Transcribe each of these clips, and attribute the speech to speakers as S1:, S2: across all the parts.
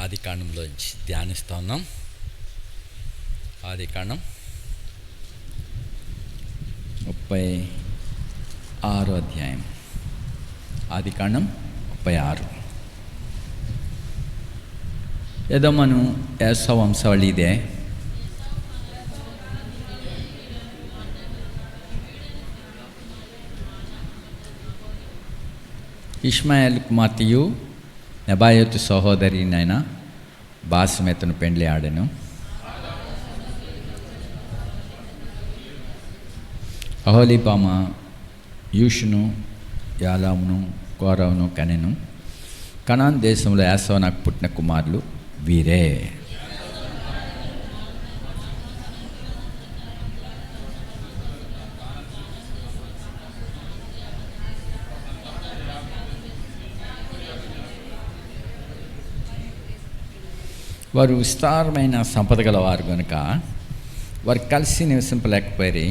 S1: ఆదికాండంలోంచి ధ్యానిస్తూ ఉన్నాం. ఆదికాండం 36 అధ్యాయం. ఆదికాండం 36. ఎదోమను ఏసావు వంశావళి ఇదే. ఇష్మాయేల్ కుమార్తెయు నెబాయోతు సహోదరినైన బాస్మెతను పెండ్లి ఆడెను. అహోలీబామ యూషును, యాలామును, కోరవును కనెను. కనాన్ దేశంలో ఏసావు నాకు పుట్టిన కుమారులు వీరే. వారు విస్తారమైన సంపద గలవారు కనుక వారు కలిసి నివసింపలేకపోయి,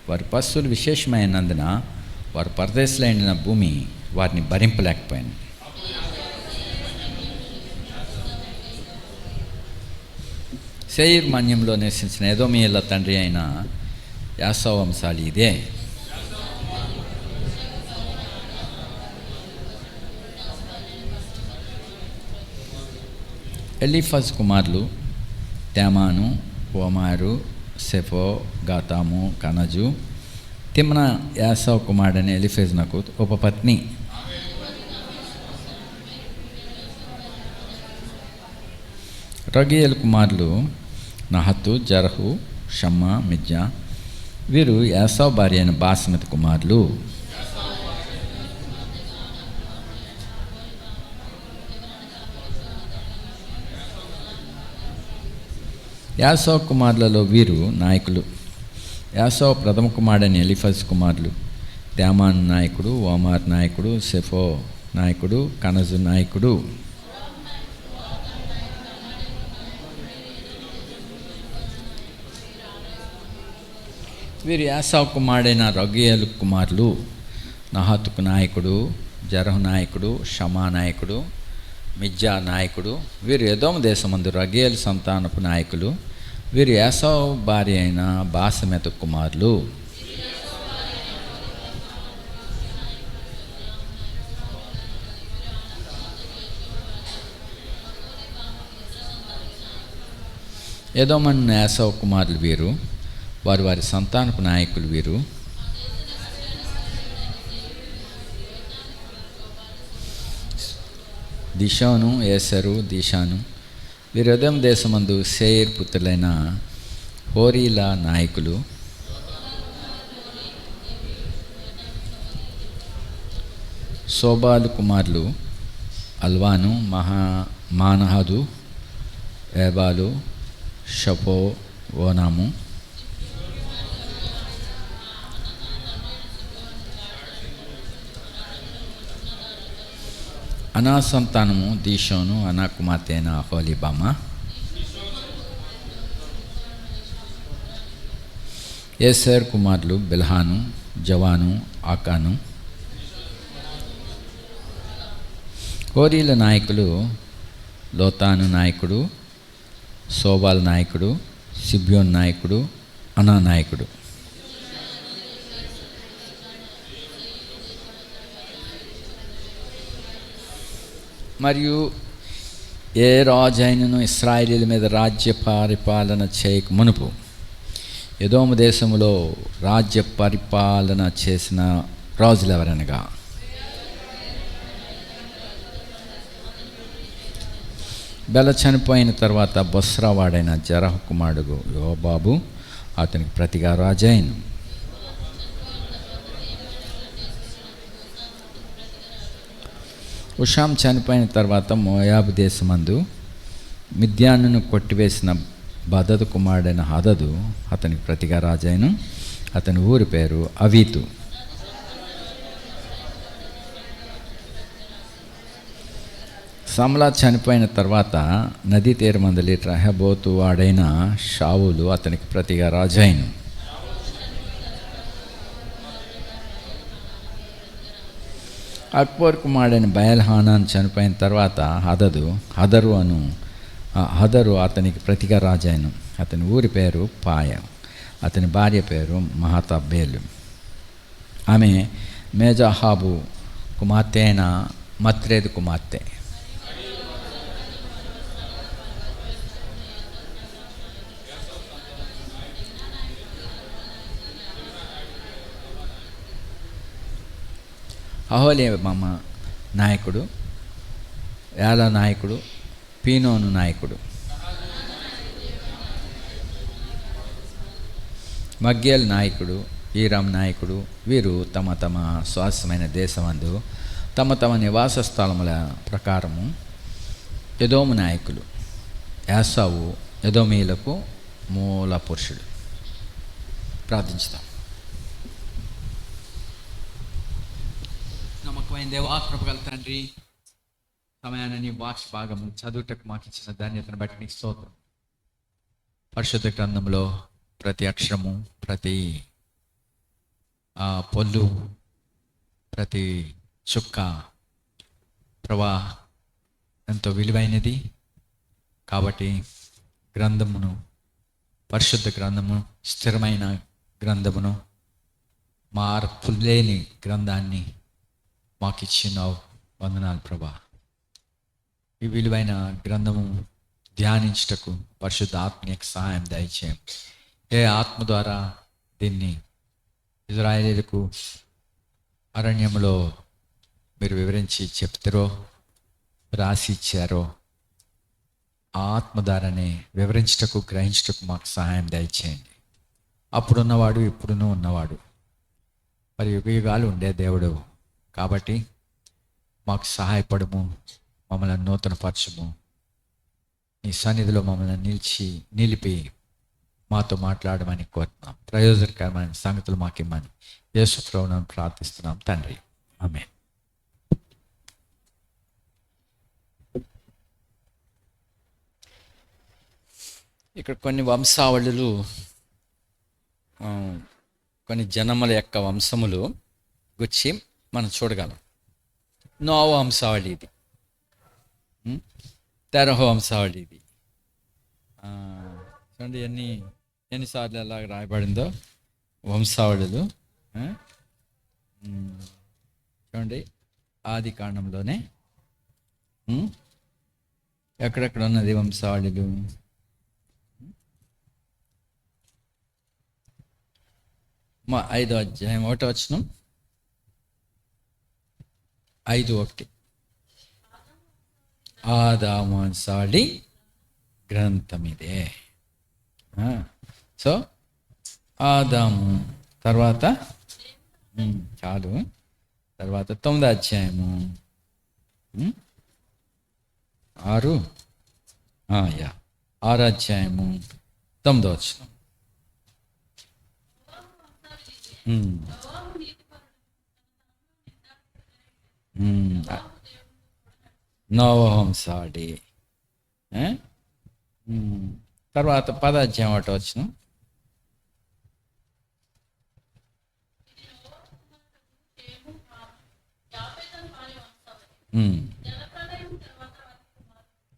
S1: వారి పశువులు విశేషమైనందున వారు పరదేశులైన భూమి వారిని భరింపలేకపోయింది. శేయీర్ మన్యంలో నివసించిన ఎదోమీయుల తండ్రి అయిన యాసావు వంశాలి ఇదే. ఎలీఫజ్ కుమారులు తేమాను, ఓమారు, సెఫో, గాతాము, కనజు. తిమ్నా యాసావు కుమారుడని ఎలీఫెజునకు ఉపపత్ని. రగియేలు కుమారులు నహతు, జరహు, షమ్మా, మిజ్జా. వీరు యాసావు భార్య అయిన బాస్మతి కుమారులు. యాసావు కుమారులలో వీరు నాయకులు. యాసావు ప్రథమ కుమారుడని ఎలీఫజ్ కుమారులు తేమాను నాయకుడు, ఓమార్ నాయకుడు, సెఫో నాయకుడు, కనజు నాయకుడు. వీరు యాసావు కుమారుడైన రగియేలు కుమారులు నహతుకు నాయకుడు, జరహు నాయకుడు, షమా నాయకుడు, మిజ్జా నాయకుడు. వీరు ఎదోము దేశమందు రగియేలు సంతానపు నాయకులు. వీరు యాసావు భార్య అయిన బాసమెతు కుమారులు. ఎదోమను యాసావు కుమారులు వీరు. వారు వారి సంతానపు నాయకులు వీరు. దిషోను, ఏసరు, దీషాను. వీరు ఎదోము దేశమందు శేయీర్ పుత్రులైన హోరీల నాయకులు. శోబాలు కుమారులు అల్వాను, మానహదు, ఏబాలు, షపో, ఓనాము. అనా సంతానము దీషోను, అనా కుమార్తె అయిన అహోలీబామ. ఏసర్ కుమారులు బిల్హాను, జవాను, ఆకాను. హోరీల నాయకులు లోతాను నాయకుడు, శోబాల్ నాయకుడు, సిబ్యోన్ నాయకుడు, అనా నాయకుడు. మరియు ఏ రాజైనను ఇశ్రాయేలీయుల మీద రాజ్య పరిపాలన చేయక మునుపు ఎదోము దేశములో రాజ్య పరిపాలన చేసిన రాజులు ఎవరనగా బెల చనిపోయిన తర్వాత బొస్రా వాడైన జరహు కుమారుడు యోబాబు అతనికి ప్రతిగా రాజైన. హుషాం చనిపోయిన తర్వాత మోయాబు దేశమందు మిద్యానును కొట్టివేసిన బదదు కుమారుడైన హదదు అతనికి ప్రతిగా రాజైన. అతని ఊరి పేరు అవీతు. సమ్లా చనిపోయిన తర్వాత నదీ తీరమందలి రెహబోతు వాడైన షావులు అతనికి ప్రతిగా రాజైన. అక్బర్ కుమారుడైన బయల్హానాన్ చనిపోయిన తర్వాత హదరు అతనికి ప్రతిగా రాజాయను. అతని ఊరి పేరు పాయ. అతని భార్య పేరు మహతాబేలు. ఆమె మేజాహాబు కుమార్తె అయిన మత్రేదు కుమార్తె. అహోలీబామ నాయకుడు, యాలా నాయకుడు, పీనోను నాయకుడు, మగ్గేల్ నాయకుడు, ఈరామ్ నాయకుడు. వీరు తమ తమ స్వాస్థ్యమైన దేశమందు తమ తమ నివాస స్థలముల ప్రకారము ఎదోము నాయకులు. యాసావు ఎదోమీలకు మూల పురుషుడు. ప్రార్థించుతాం. నమ్మకమైన దేవా, కృపగల తండ్రి, సమయాన్ని నీ వాక్య భాగము చదువుటకు మాకు ఇచ్చిన ధాన్యతను బట్టి నీకు స్తోత్రం. పరిశుద్ధ గ్రంథంలో ప్రతి అక్షరము, ప్రతి పొల్లు, ప్రతి చుక్క ప్రభా ఎంతో విలువైనది. కాబట్టి గ్రంథమును, పరిశుద్ధ గ్రంథము, స్థిరమైన గ్రంథమును, మార్పు లేని గ్రంథాన్ని మాకు ఇచ్చినావు. వందనాలు ప్రభా. ఈ విలువైన గ్రంథము ధ్యానించుటకు పరిశుద్ధ ఆత్మీయ సహాయం దయచేయం. ఏ ఆత్మ ద్వారా దీన్ని ఇజ్రాయేలీలకు అరణ్యంలో మీరు వివరించి చెప్తారో, రాసి ఇచ్చారో, ఆ ఆత్మ ద్వారానే వివరించుటకు, గ్రహించుటకు మాకు సహాయం దయచేయండి. అప్పుడున్నవాడు, ఇప్పుడును ఉన్నవాడు, మరి యుగాలు ఉండే దేవుడు కాబట్టి మాకు సహాయపడము, మమ్మల్ని నూతనపరచము. నీ సన్నిధిలో మమ్మల్ని నిలిపి మాతో మాట్లాడమని కోరుతున్నాం. ప్రయోజనకరమైన సంగతులు మాకు ఇమ్మని యేసు ప్రభువును ప్రార్థిస్తున్నాం తండ్రి. ఆమేన్. ఇక్కడ కొన్ని వంశావళులు, కొన్ని జనముల యొక్క వంశములు గుచ్చి మనం చూడగలం. నోవహు వంశావళి ఇది, తెరహు వంశావళి ఇది. చూడండి ఎన్నిసార్లు ఎలా రాయబడిందో వంశావళులు. చూడండి, ఆది కాండంలోనే ఎక్కడెక్కడ ఉన్నది వంశావళులు. 5వ అధ్యాయం 1వ వచనం, 5:1 ఆదాము వంశావళి గ్రంథం ఇదే. సో ఆదాము తర్వాత చాలు. తర్వాత 9వ అధ్యాయము 6 అధ్యాయము 9వ వచనం. నోవహు వంశావళి. తర్వాత 10వ అధ్యాయం 1వ వచనం.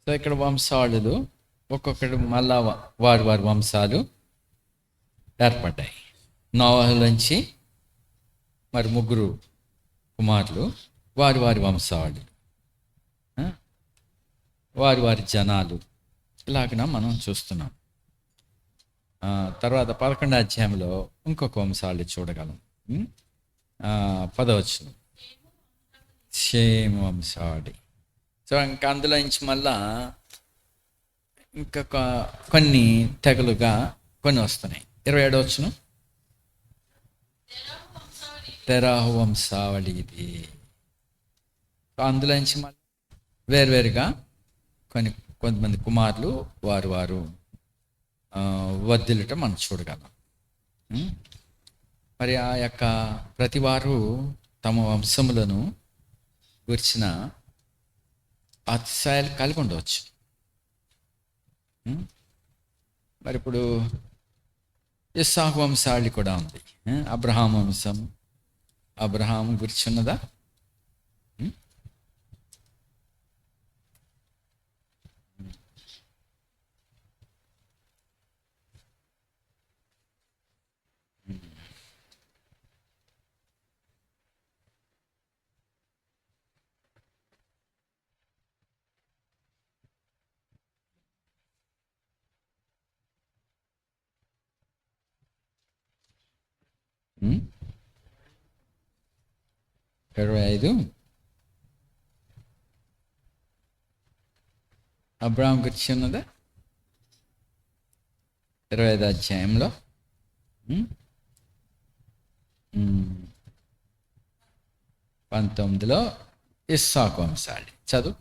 S1: సో ఇక్కడ వంశావళులు ఒక్కొక్కటి మళ్ళా వారి వంశాలు ఏర్పడ్డాయి. నోవహు నుంచి మరి 3 కుమారులు, వారి వంశావళి, వారి జనాలు, ఇలాగన మనం చూస్తున్నాం. తర్వాత 11వ అధ్యాయంలో ఇంకొక వంశావళి చూడగలం. 10వ వచనం షేము వంశావళి. సో ఇంకా అందులో నుంచి మళ్ళా ఇంకా కొన్ని తెగలుగా కొన్ని వస్తున్నాయి. 27వ వచనం తెరాహు వంశావళి ఇది. అందులో నుంచి మళ్ళీ వేరువేరుగా కొంతమంది కుమారులు వారు వర్ధిల్లటం మనం చూడగలం. మరి ఆ యొక్క ప్రతివారు తమ వంశములను గురించిన అతిశయాలు కలిగి ఉండవచ్చు. మరి ఇప్పుడు ఇస్సాకు వంశావళి కూడా ఉంది. అబ్రహాం వంశం, అబ్రహాం గురించి ఉన్నదా? 25 అబ్రహాం గురించి ఉన్నదా 25 అధ్యాయంలో 19లో ఇస్సాకు వంశాలి చదువు.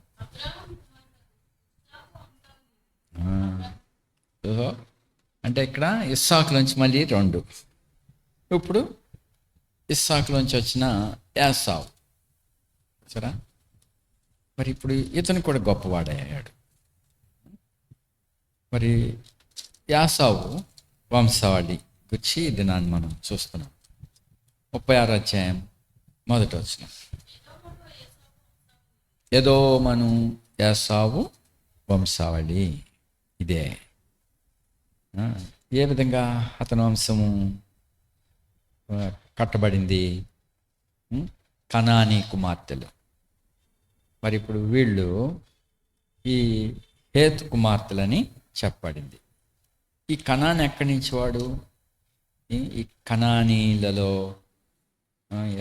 S1: అంటే ఇక్కడ ఇస్సాకులోంచి మళ్ళీ 2. ఇప్పుడు ఇస్సాకులోంచి వచ్చిన యాసావు సరే. మరి ఇప్పుడు ఇతను కూడా గొప్పవాడయ్యాడు. మరి యాసావు వంశావళి గురించి దినాన్ని మనం చూస్తున్నాం. 36 అధ్యాయం 1 వచనం. ఎదోమను యాసావు వంశావళి ఇదే. ఏ విధంగా అతని వంశము కట్టబడింది? కనానీ కుమార్తెలు. మరి ఇప్పుడు వీళ్ళు ఈ హేతు కుమార్తెలని చెప్పబడింది. ఈ కనాన్ ఎక్కడి నుంచి వాడు? ఈ కనానీలలో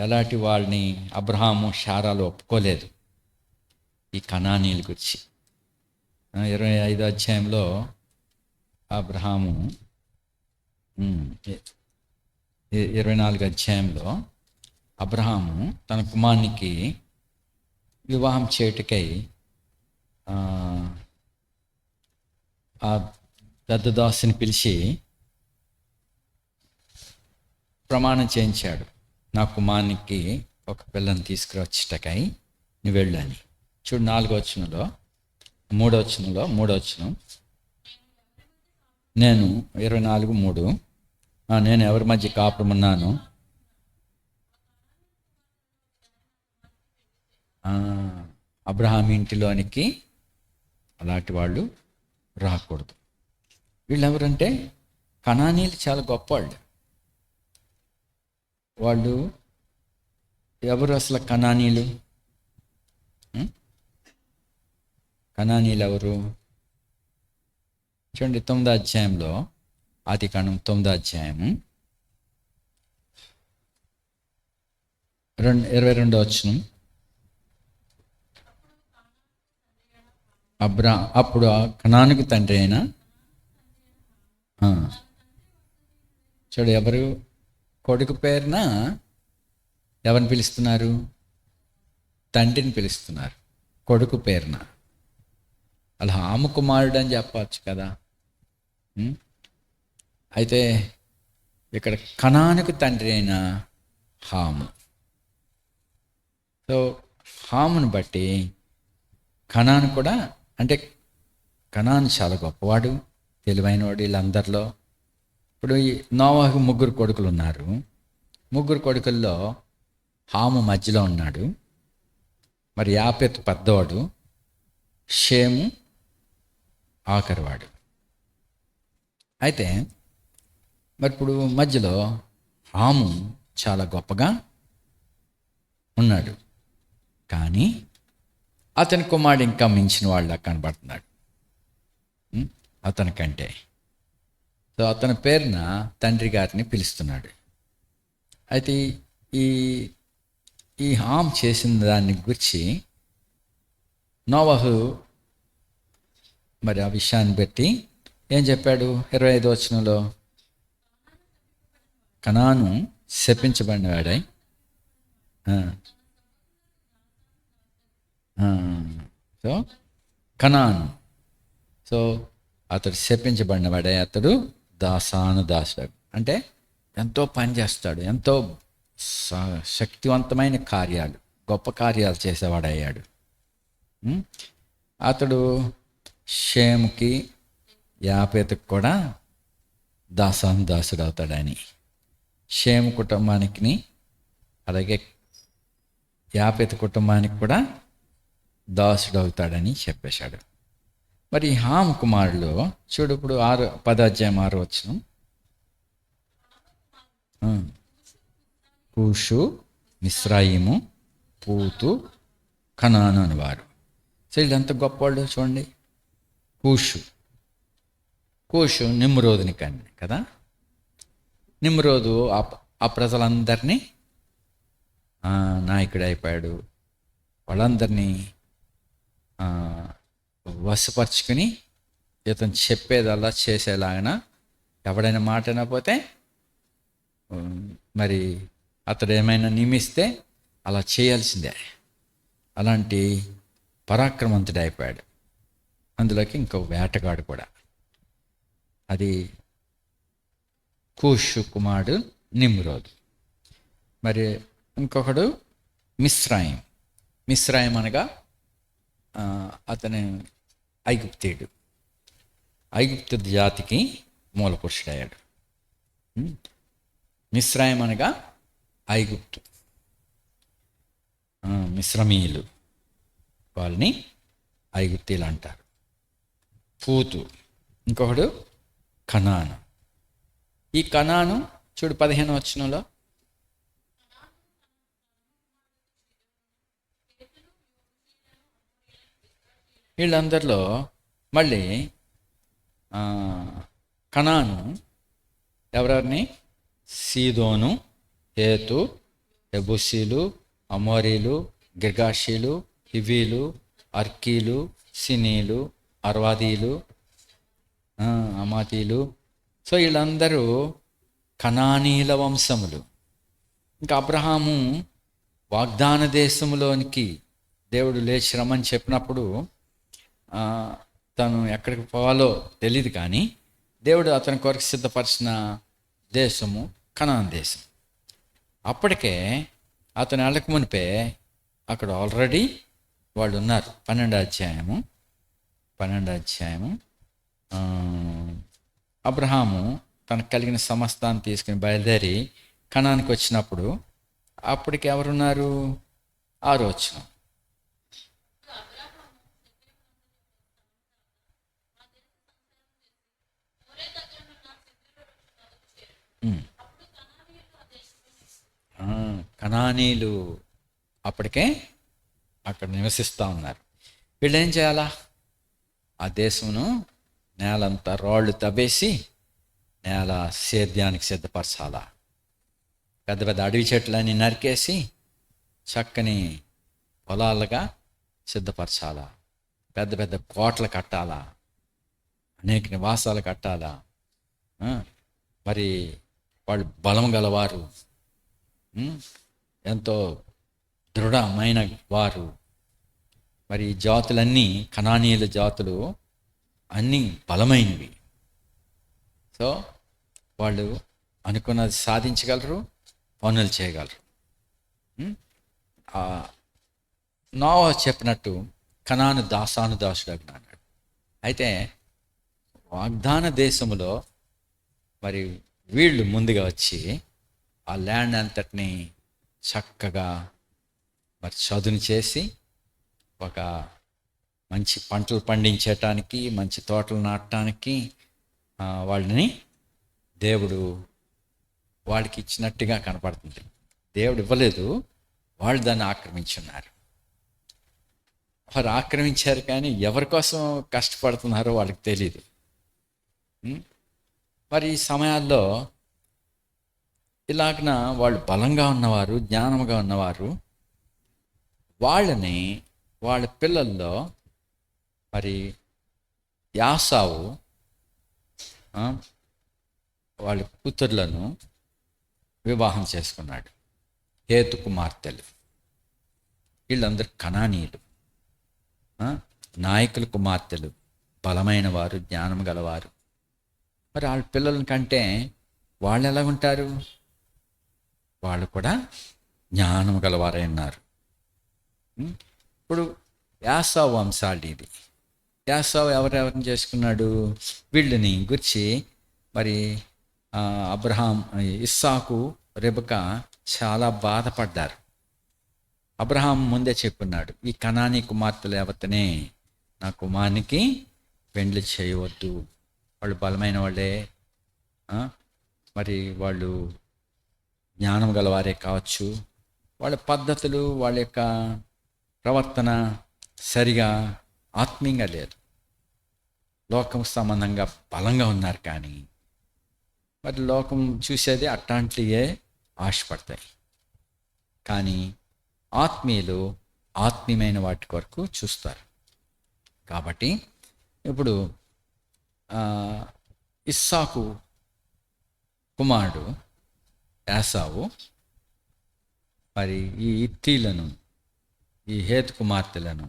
S1: ఎలాంటి వాళ్ళని అబ్రహాము శారాలు ఒప్పుకోలేదు. ఈ కనానీల గురించి 25 అధ్యాయంలో అబ్రహాము 24 అధ్యాయంలో అబ్రహాము తన కుమారునికి వివాహం చేయుటకై ఆ పెద్ద దాసుని పిలిచి ప్రమాణం చేయించాడు. నా కుమారునికి ఒక పిల్లని తీసుకురొచ్చుటకై నువ్వు వెళ్ళు అని. చూడు 4వ వచనంలో 3వ వచనం. నేను 24:3 నేను ఎవరి మధ్య కాపురం ఉన్నాను? అబ్రహాం ఇంటిలోనికి అలాంటి వాళ్ళు రాకూడదు. వీళ్ళు ఎవరంటే కనానీలు చాలా గొప్పవాళ్ళు. వాళ్ళు ఎవరు అసలు కనానీలు? కనానీలు ఎవరు? చూడండి 9వ అధ్యాయంలో, ఆదికాండం 9వ అధ్యాయము 22వ వచనం. అప్పుడు కనానుకు తండ్రి అయిన చూడు, ఎవరు కొడుకు పేరున ఎవరిని పిలుస్తున్నారు? తండ్రిని పిలుస్తున్నారు కొడుకు పేరున. అలా హాము కుమారుడు అని చెప్పవచ్చు కదా. అయితే ఇక్కడ కనానుకు తండ్రి అయిన హాము. సో హామును బట్టి కనాను కూడా, అంటే కనాను చాలా గొప్పవాడు, తెలివైనవాడు వీళ్ళందరిలో. ఇప్పుడు ఈ నోవాహు 3 కొడుకులు ఉన్నారు. 3 కొడుకుల్లో హాము మధ్యలో ఉన్నాడు. మరి యాపెతు పెద్దవాడు, షేము ఆఖరివాడు. అయితే మరి ఇప్పుడు మధ్యలో హాము చాలా గొప్పగా ఉన్నాడు, కానీ అతని కుమారుడు ఇంకా మించిన వాళ్ళ కనబడుతున్నాడు అతనికంటే. సో అతని పేరున తండ్రి గారిని పిలుస్తున్నాడు. అయితే ఈ హామ్ చేసిన దాన్ని గురించి నోవహు మరి ఆ విషయాన్ని బట్టి ఏం చెప్పాడు? 25వ వచనంలో, కనాను శపించబడినవాడై సో కనాను, సో అతడు శపించబడినవాడై అతడు దాసుడు. అంటే ఎంతో పని చేస్తాడు, ఎంతో శక్తివంతమైన కార్యాలు, గొప్ప కార్యాలు చేసేవాడయ్యాడు. అతడు షేముకి యాపెతుకు కూడా దాసుడు అవుతాడని, షేము కుటుంబానికి అలాగే యాపెతు కుటుంబానికి కూడా దాసుడు అవుతాడని చెప్పేశాడు. మరి హాము కుమారుడు చూడు, ఇప్పుడు 10వ అధ్యాయం 6వ వచనం. కూషు, మిస్రాయిము, పూతు, కనాను అనేవారు. సో వీళ్ళంత గొప్పవాళ్ళు చూడండి. కూషు నిమ్రోదుని కండి కదా. నిమ్రోదు ఆ ప్రజలందరినీ నాయకుడు అయిపోయాడు. వాళ్ళందరినీ వశపరుచుకుని ఇతను చెప్పేదల్లా చేసేలాగా, ఎవడైనా మాట వినకపోతే మరి అతడు ఏమైనా నియమిస్తే అలా చేయాల్సిందే. అలాంటి పరాక్రమంతుడు అయిపోయాడు. అందులోకి ఇంకో వేటగాడు కూడా, అది కూషు కుమారుడు నిమ్రోదు. మరి ఇంకొకడు మిస్రాయిం. మిస్రాయిం అనగా అతను ఐగుప్తీయుడు. ఐగుప్తు జాతికి మూల పురుషుడయ్యాడు. మిస్రాయిం అనగా ఐగుప్తు, మిశ్రమీయులు, వాళ్ళని ఐగుప్తీయులు అంటారు. పూతు, ఇంకొకడు కనాను. ఈ కనాను చూడు 15వ వచనంలో, వీళ్ళందరిలో మళ్ళీ కనాను ఎవరెవరిని? సీదోను, హేతు, ఎబుసీలు, అమోరీలు, గిర్గాషీలు, హివీలు, అర్కీలు, సినీలు, అర్వాదీలు, అమాతీలు. సో వీళ్ళందరూ కనానీల వంశములు. ఇంకా అబ్రహాము వాగ్దాన దేశంలోనికి దేవుడు లేచి రమ్మని చెప్పినప్పుడు తను ఎక్కడికి పోవాలో తెలియదు, కానీ దేవుడు అతని కొరకు సిద్ధపరిచిన దేశము కనాన్ దేశం. అప్పటికే అతను వెళ్ళక మునిపే అక్కడ ఆల్రెడీ వాళ్ళు ఉన్నారు. 12వ అధ్యాయము అబ్రహాము తనకు కలిగిన సమస్తాన్ని తీసుకుని బయలుదేరి కనానికి వచ్చినప్పుడు అప్పటికి ఎవరున్నారు? 6వ వచనం. కనానీలు అప్పటికే అక్కడ నివసిస్తూ ఉన్నారు. వీళ్ళు ఏం చేయాలా? ఆ దేశమును నేలంతా రాళ్ళు తవ్వేసి నేల సేద్యానికి సిద్ధపరచాలా. పెద్ద పెద్ద అడవి చెట్లన్నీ నరికేసి చక్కని పొలాలుగా సిద్ధపరచాలా. పెద్ద పెద్ద కోటలు కట్టాలా, అనేక నివాసాలు కట్టాలా. మరి వాళ్ళు బలం గలవారు, ఎంతో దృఢమైన వారు. మరి జాతులన్నీ, కనానీయుల జాతులు అన్నీ బలమైనవి. సో వాళ్ళు అనుకున్నది సాధించగలరు, పనులు చేయగలరు. నోవహు చెప్పినట్టు కనాను దాసుడు అన్నాడు. అయితే వాగ్దాన దేశములో మరి వీళ్ళు ముందుగా వచ్చి ఆ ల్యాండ్ అంతటిని చక్కగా మరి చదును చేసి ఒక మంచి పంటలు పండించటానికి, మంచి తోటలు నాటడానికి వాళ్ళని దేవుడు వాళ్ళకి ఇచ్చినట్టుగా కనపడుతుంది. దేవుడు ఇవ్వలేదు, వాళ్ళు దాన్ని ఆక్రమించున్నారు. వారు ఆక్రమించారు, కానీ ఎవరి కోసం కష్టపడుతున్నారో వాళ్ళకి తెలియదు. మరి ఈ సమయాల్లో ఇలాగన వాళ్ళు బలంగా ఉన్నవారు, జ్ఞానంగా ఉన్నవారు, వాళ్ళని వాళ్ళ పిల్లల్లో మరి యాసావు వాళ్ళ కూతుర్లను వివాహం చేసుకున్నాడు. హేతు కుమార్తెలు. వీళ్ళందరూ కనానీయులు, నాయకుల కుమార్తెలు, బలమైన వారు, జ్ఞానం గలవారు. మరి వాళ్ళ పిల్లల కంటే వాళ్ళు ఎలా ఉంటారు? వాళ్ళు కూడా జ్ఞానం గలవారై ఉన్నారు. ఇప్పుడు యాసావు వంశాలు ఇది. యాసావు ఎవరెవరిని చేసుకున్నాడు? వీళ్ళని గురించి మరి అబ్రహాం, ఇస్సాకు, రెబెకా చాలా బాధపడ్డారు. అబ్రహాం ముందే చెప్పున్నాడు, ఈ కనానీ కుమార్తెలు ఎవరితోనే నా కుమారునికి పెండ్లి చేయవద్దు. వాళ్ళు బలమైన వాళ్ళే, మరి వాళ్ళు జ్ఞానం గలవారే కావచ్చు, వాళ్ళ పద్ధతులు, వాళ్ళ యొక్క ప్రవర్తన సరిగా ఆత్మీయంగా లేదు, లోకం సంబంధంగా బలంగా ఉన్నారు. కానీ మరి లోకం చూసేది అట్లాంటియే ఆశపడతాయి. కానీ ఆత్మీయులు ఆత్మీయమైన వాటి కొరకు చూస్తారు. కాబట్టి ఇప్పుడు ఇస్సాకు కుమారుడు యాసావు మరి ఈ ఇత్తీలను, ఈ హేతు కుమార్తెలను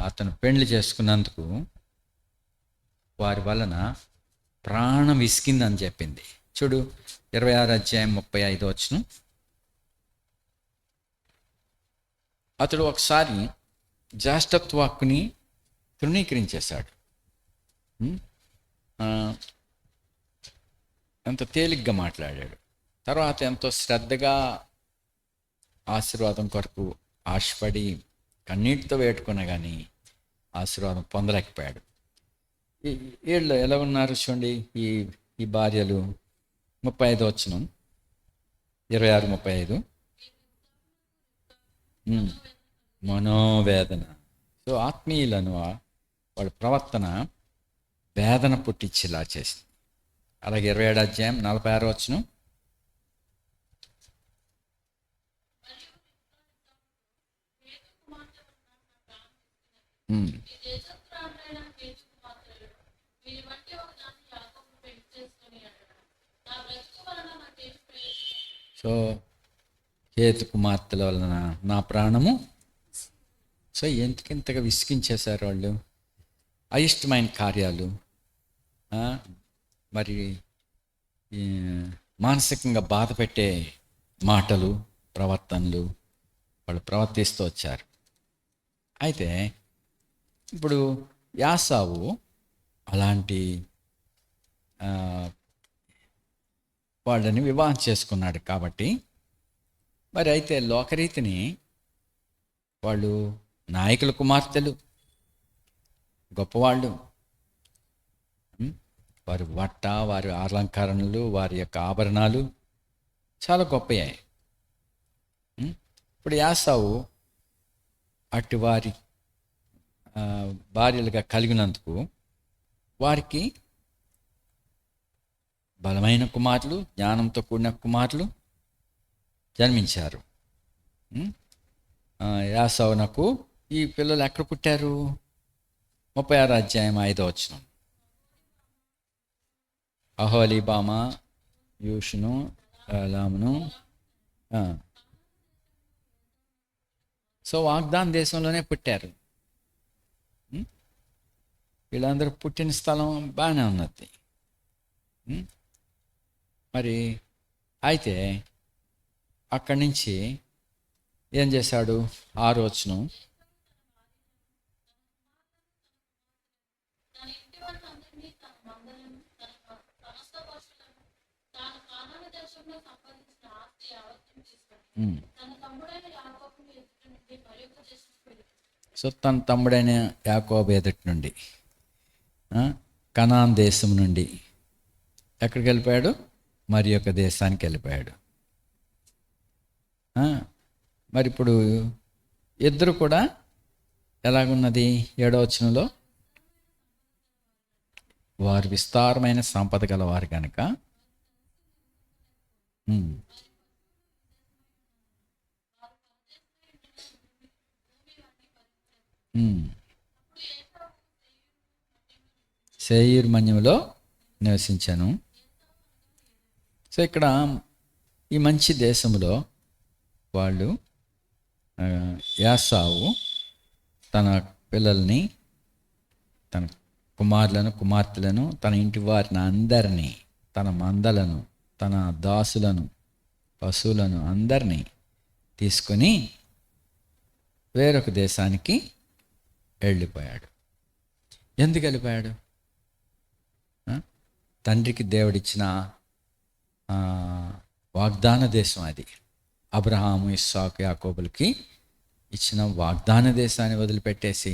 S1: అతను పెండ్లి చేసుకున్నందుకు వారి వలన ప్రాణం విసికిందని చెప్పింది. చూడు 26:35 అతడు ఒకసారి జ్యేష్ఠత్వ హక్కుని తృణీకరించేశాడు. ఎంత తేలిగ్గా మాట్లాడాడు. తర్వాత ఎంతో శ్రద్ధగా ఆశీర్వాదం కొరకు ఆశపడి కన్నీటితో వేడుకున్నా కానీ ఆశీర్వాదం పొందలేకపోయాడు. వీళ్ళు ఎలా ఉన్నారు చూడండి ఈ భార్యలు. 35 26-35 మనోవేదన. సో ఆత్మీయులను వాళ్ళ ప్రవర్తన వేదన పుట్టించేలా చేసింది. అలాగే 27:46 సో హేతు కుమార్తెల వలన నా ప్రాణము. సో ఎంతకింతగా విసిగించేశారు వాళ్ళు. అయిష్టమైన కార్యాలు, మరి మానసికంగా బాధ పెట్టే మాటలు, ప్రవర్తనలు వాళ్ళు ప్రవర్తిస్తూ వచ్చారు. అయితే ఇప్పుడు యాసావు అలాంటి వాళ్ళని వివాహం చేసుకున్నాడు. కాబట్టి మరి అయితే లోకరీతిని వాళ్ళు నాయకుల కుమార్తెలు, గొప్పవాళ్ళు, వారి వట్ట, వారి అలంకరణలు, వారి యొక్క ఆభరణాలు చాలా గొప్పయ్యాయి. ఇప్పుడు యాసావు అట్టి వారి భార్యలుగా కలిగినందుకు వారికి బలమైన కుమారులు, జ్ఞానంతో కూడిన కుమారులు జన్మించారు. యాసావునకు ఈ పిల్లలు ఎక్కడ పుట్టారు? 36:5 అహోలీబామ, యూషును, లామును. సో వాగ్దాన దేశంలోనే పుట్టారు. వీళ్ళందరూ పుట్టిన స్థలం బాగానే ఉన్నది. మరి అయితే అక్కడి నుంచి ఏం చేశాడు? 6 సో తన తమ్ముడైన యాకోబు ఎదుటి నుండి, కనాన్ దేశం నుండి ఎక్కడికి వెళ్ళిపోయాడు? మరి యొక్క దేశానికి వెళ్ళిపోయాడు. మరి ఇప్పుడు ఇద్దరు కూడా ఎలాగున్నది? 7 వారు విస్తారమైన సంపద గలవారు కనుక శేయీరు మన్యంలో నివసించాను. సో ఇక్కడ ఈ మంచి దేశంలో వాళ్ళు యాసావు తన పిల్లల్ని, తన కుమారులను, కుమార్తెలను, తన ఇంటి వారిని అందరినీ, తన మందలను, తన దాసులను, పశువులను అందరినీ తీసుకొని వేరొక దేశానికి వెళ్ళిపోయాడు. ఎందుకు వెళ్ళిపోయాడు? తండ్రికి దేవుడిచ్చిన వాగ్దాన దేశం అది. అబ్రహాము, ఇస్సాకు, యాకోబులకి ఇచ్చిన వాగ్దాన దేశాన్ని వదిలిపెట్టేసి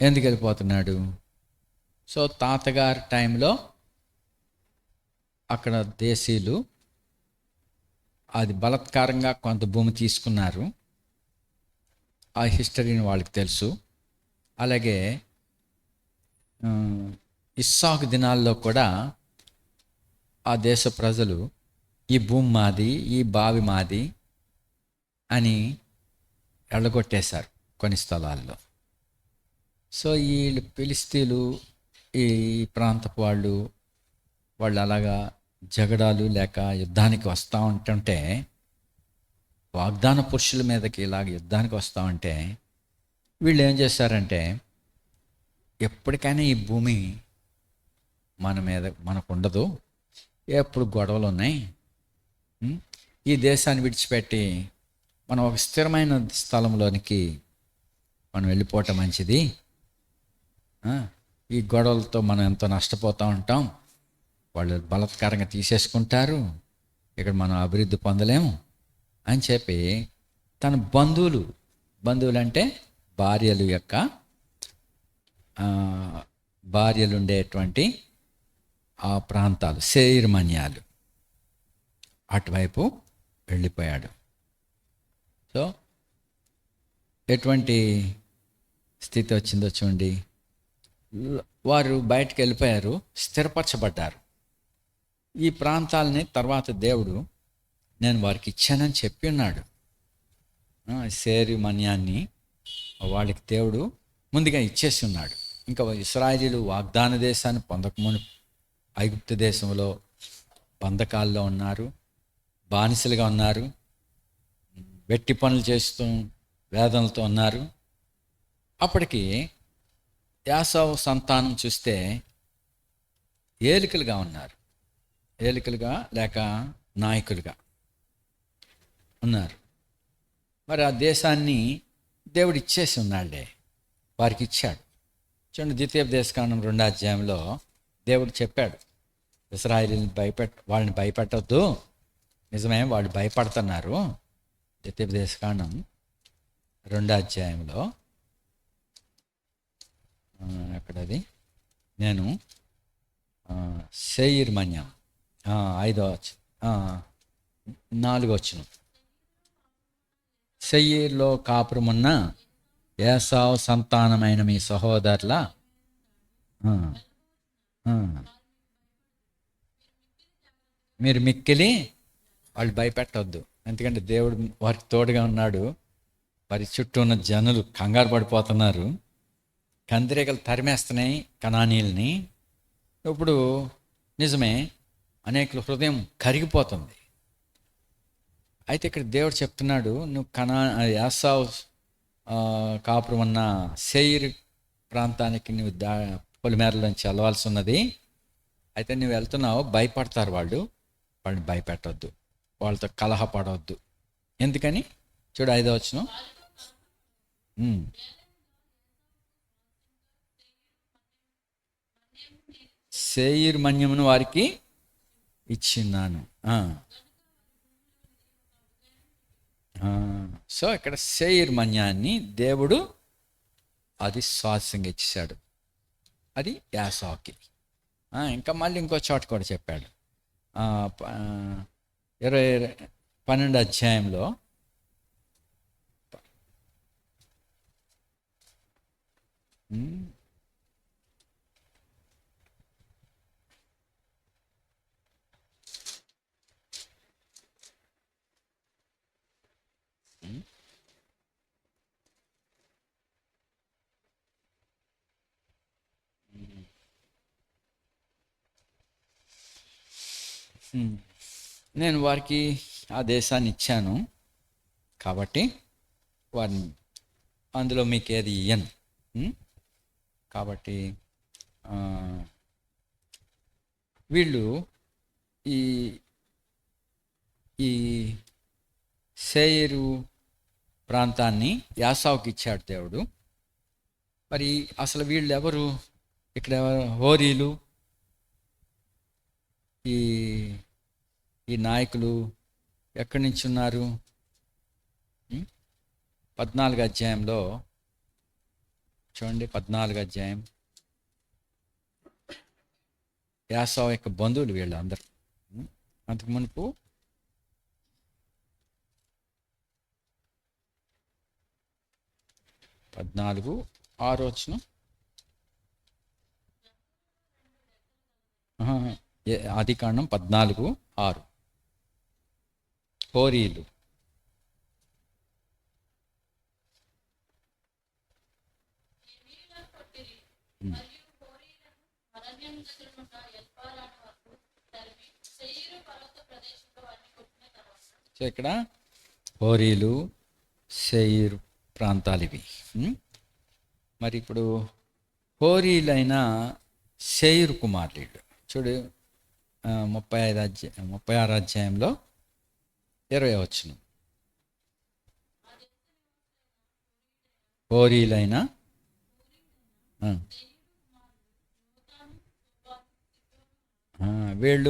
S1: ఎందుకు వెళ్ళిపోతున్నాడు? సో తాతగారి టైంలో అక్కడ దేశీయులు అది బలత్కారంగా కొంత భూమి తీసుకున్నారు. ఆ హిస్టరీని వాళ్ళకి తెలుసు. అలాగే ఇస్సాకు దినాల్లో కూడా ఆ దేశ ప్రజలు ఈ భూమి మాది, ఈ బావి మాది అని ఎళ్ళగొట్టేశారు కొన్ని స్థలాల్లో. సో వీళ్ళు ఫిలిస్తీన్లు, ఈ ప్రాంతపు వాళ్ళు అలాగా జగడాలు లేక యుద్ధానికి వస్తూ ఉంటుంటే, వాగ్దాన పురుషుల మీదకి ఇలాగ యుద్ధానికి వస్తూ ఉంటే, వీళ్ళు ఏం చేశారంటే, ఎప్పటికైనా ఈ భూమి మనకు ఉండదు, ఎప్పుడు గొడవలు ఉన్నాయి, ఈ దేశాన్ని విడిచిపెట్టి మనం ఒక స్థిరమైన స్థలంలోనికి మనం వెళ్ళిపోవటం మంచిది, ఈ గొడవలతో మనం ఎంతో నష్టపోతూ ఉంటాం, వాళ్ళు బలత్కారంగా తీసేసుకుంటారు, ఇక్కడ మనం అభివృద్ధి పొందలేము అని చెప్పి తన బంధువులు అంటే భార్యలు ఉండేటువంటి ఆ ప్రాంతాలు, సేయిర్ మన్యాలు, అటువైపు వెళ్ళిపోయాడు. సో ఎటువంటి స్థితి వచ్చిందో చూడండి. వారు బయటకు వెళ్ళిపోయారు, స్థిరపరచబడ్డారు. ఈ ప్రాంతాలని తర్వాత దేవుడు నేను వారికి ఇచ్చానని చెప్పి ఉన్నాడు. సేరు మన్యాన్ని వాళ్ళకి దేవుడు ముందుగా ఇచ్చేసి ఉన్నాడు. ఇంకా ఇశ్రాయేలీయులు వాగ్దాన దేశాన్ని పొందకముందు ఐగుప్తు దేశంలో బంధకాల్లో ఉన్నారు, బానిసలుగా ఉన్నారు, వెట్టి పనులు చేస్తూ వేదనలతో ఉన్నారు. అప్పటికి యాసావు సంతానం చూస్తే ఏలికలుగా ఉన్నారు, ఏలికలుగా లేక నాయకులుగా ఉన్నారు. మరి ఆ దేశాన్ని దేవుడు ఇచ్చేసి ఉన్నాడే, వారికి ఇచ్చాడు. చూడండి, ద్వితీయోపదేశకాండం 2వ అధ్యాయంలో దేవుడు చెప్పాడు, ఇశ్రాయేలీయులను వాళ్ళని భయపెట్టొద్దు. నిజమే, వాళ్ళు భయపడుతున్నారు. ద్వితీయోపదేశకాండం 2వ అధ్యాయంలో అక్కడది నేను సేయిర్ మన్యం 4వ వచనం, సెయీర్లో కాపురమున్న ఏసావు సంతానమైన మీ సహోదరుల మీరు మిక్కిలి వాళ్ళు భయపెట్టవద్దు, ఎందుకంటే దేవుడు వారికి తోడుగా ఉన్నాడు. వారి చుట్టూ ఉన్న జనులు కంగారు పడిపోతున్నారు, కందిరీగలు తరిమేస్తున్నాయి కనానీయుల్ని. ఇప్పుడు నిజమే, అనేకుల హృదయం కరిగిపోతుంది. అయితే ఇక్కడ దేవుడు చెప్తున్నాడు, నువ్వు యాసావు కాపురం ఉన్న సేయిర్ ప్రాంతానికి నువ్వు పొలిమేరలోంచి వెళ్ళవలసి ఉన్నది. అయితే నువ్వు వెళ్తున్నావు, భయపడతారు వాళ్ళని భయపెట్టవద్దు, వాళ్ళతో కలహపడవద్దు. ఎందుకని చూడు 5వ వచనం, సేయిర్ మన్యమును వారికి ఇచ్చిన్నాను. సో ఇక్కడ సేయిర్ మన్యాన్ని దేవుడు అది స్వాస్థ్యంగా ఇచ్చేశాడు, అది యాసావుకి. ఇంకా మళ్ళీ ఇంకో చోట కూడా చెప్పాడు, 12వ అధ్యాయంలో నేను వారికి ఆ దేశాన్ని ఇచ్చాను కాబట్టి వారిని అందులో మీకు ఏది ఇయ్యను. కాబట్టి వీళ్ళు ఈ సేయిరు ప్రాంతాన్ని యాసావుకి ఇచ్చాడు దేవుడు. మరి అసలు వీళ్ళు ఎవరు? ఇక్కడ హోరీలు, ఈ నాయకులు ఎక్కడి నుంచి ఉన్నారు? 14వ అధ్యాయంలో చూడండి, 14వ అధ్యాయం. యాసావు యొక్క బంధువులు వీళ్ళు అందరు. అంతకు మునుపు 14:6 వచనం, ఆదికాండం 14:6. హోరీలు. సో ఇక్కడ హోరీలు, సెయిర్ ప్రాంతాలు ఇవి. మరి ఇప్పుడు హోరీలైన సెయిర్ కుమారులు చూడు, 36 అధ్యాయంలో 20 వచనం. హోరీలైన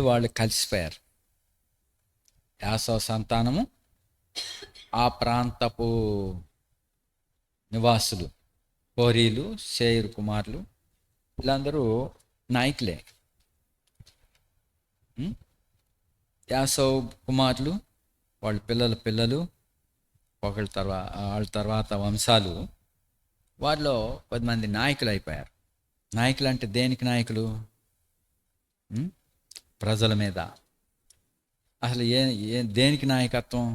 S1: వాళ్ళు కలిసిపోయారు. యాసవ సంతానము, ఆ ప్రాంతపు నివాసులు, హోరీలు, సేయిరు కుమారులు, వీళ్ళందరూ నాయకులే. యాసవ్ కుమారులు, వాళ్ళ పిల్లలు, వాళ్ళ తర్వాత వంశాలు, వారిలో 10 మంది నాయకులు అయిపోయారు. నాయకులు అంటే దేనికి నాయకులు? ప్రజల మీద. అసలు దేనికి నాయకత్వం?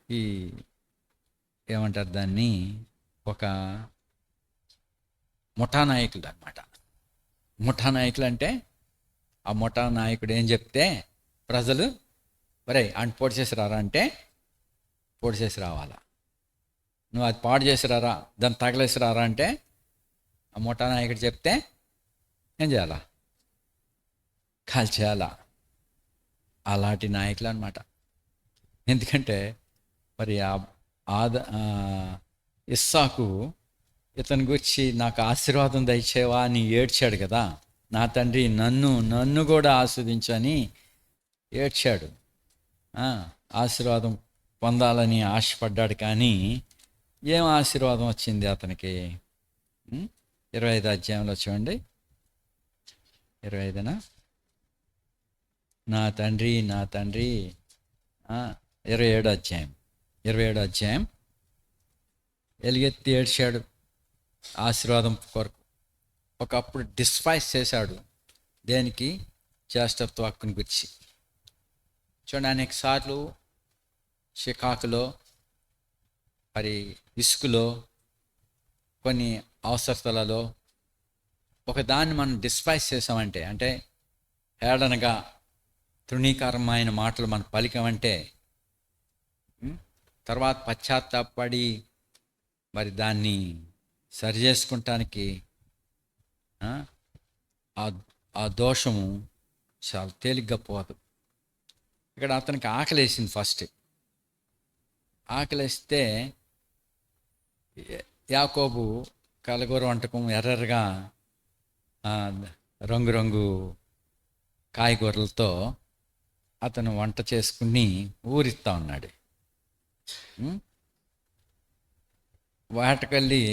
S1: ఈ ఏమంటారు దాన్ని, ఒక ముఠా నాయకులు అన్నమాట. ముఠా నాయకులు అంటే ఆ ముఠా నాయకుడు ఏం చెప్తే ప్రజలు ఒరేయ్ అంటు పొడి చేసి రారా అంటే పొడి చేసి రావాలా. నువ్వు అది పాడు చేసి రారా, దాన్ని తగలేసి రారా అంటే ఆ ముఠా నాయకుడు చెప్తే ఏం చేయాలా? కాల్చేయాలా. అలాంటి నాయకులు అన్నమాట. ఎందుకంటే మరి ఇస్సాకు ఇతని గురించి నాకు ఆశీర్వాదం దయచేవా అని ఏడ్చాడు కదా. నా తండ్రి నన్ను కూడా ఆస్వాదించని ఏడ్చాడు. ఆశీర్వాదం పొందాలని ఆశపడ్డాడు. కానీ ఏం ఆశీర్వాదం వచ్చింది అతనికి? 25 అధ్యాయంలో చూడండి, 25 నా తండ్రి 27 అధ్యాయం ఎలుగెత్తి ఏడ్చాడు ఆశీర్వాదం కొరకు. ఒకప్పుడు డిస్పైస్ చేశాడు. దేనికి? జ్యేష్ఠత్వ హక్కుని గురించి. చూడండి, అనేక సార్లు షికాకులో, మరి ఇసుకలో, కొన్ని అవసరతలలో ఒకదాన్ని మనం డిస్పైస్ చేసామంటే, అంటే హేళనగా తృణీకరమైన మాటలు మనం పలికామంటే, తర్వాత పశ్చాత్తాపడి మరి దాన్ని సరి చేసుకుంటానికి ఆ దోషము చాలా తేలిగ్గా పోదు. ఇక్కడ అతనికి ఆకలేసింది. ఫస్ట్ ఆకలేస్తే యాకోబు కలగూర వంటకం ఎర్రగా రంగురంగు కాయగూరలతో అతను వంట చేసుకుని ఊరిస్తూ ఉన్నాడు. వేటకెళ్ళి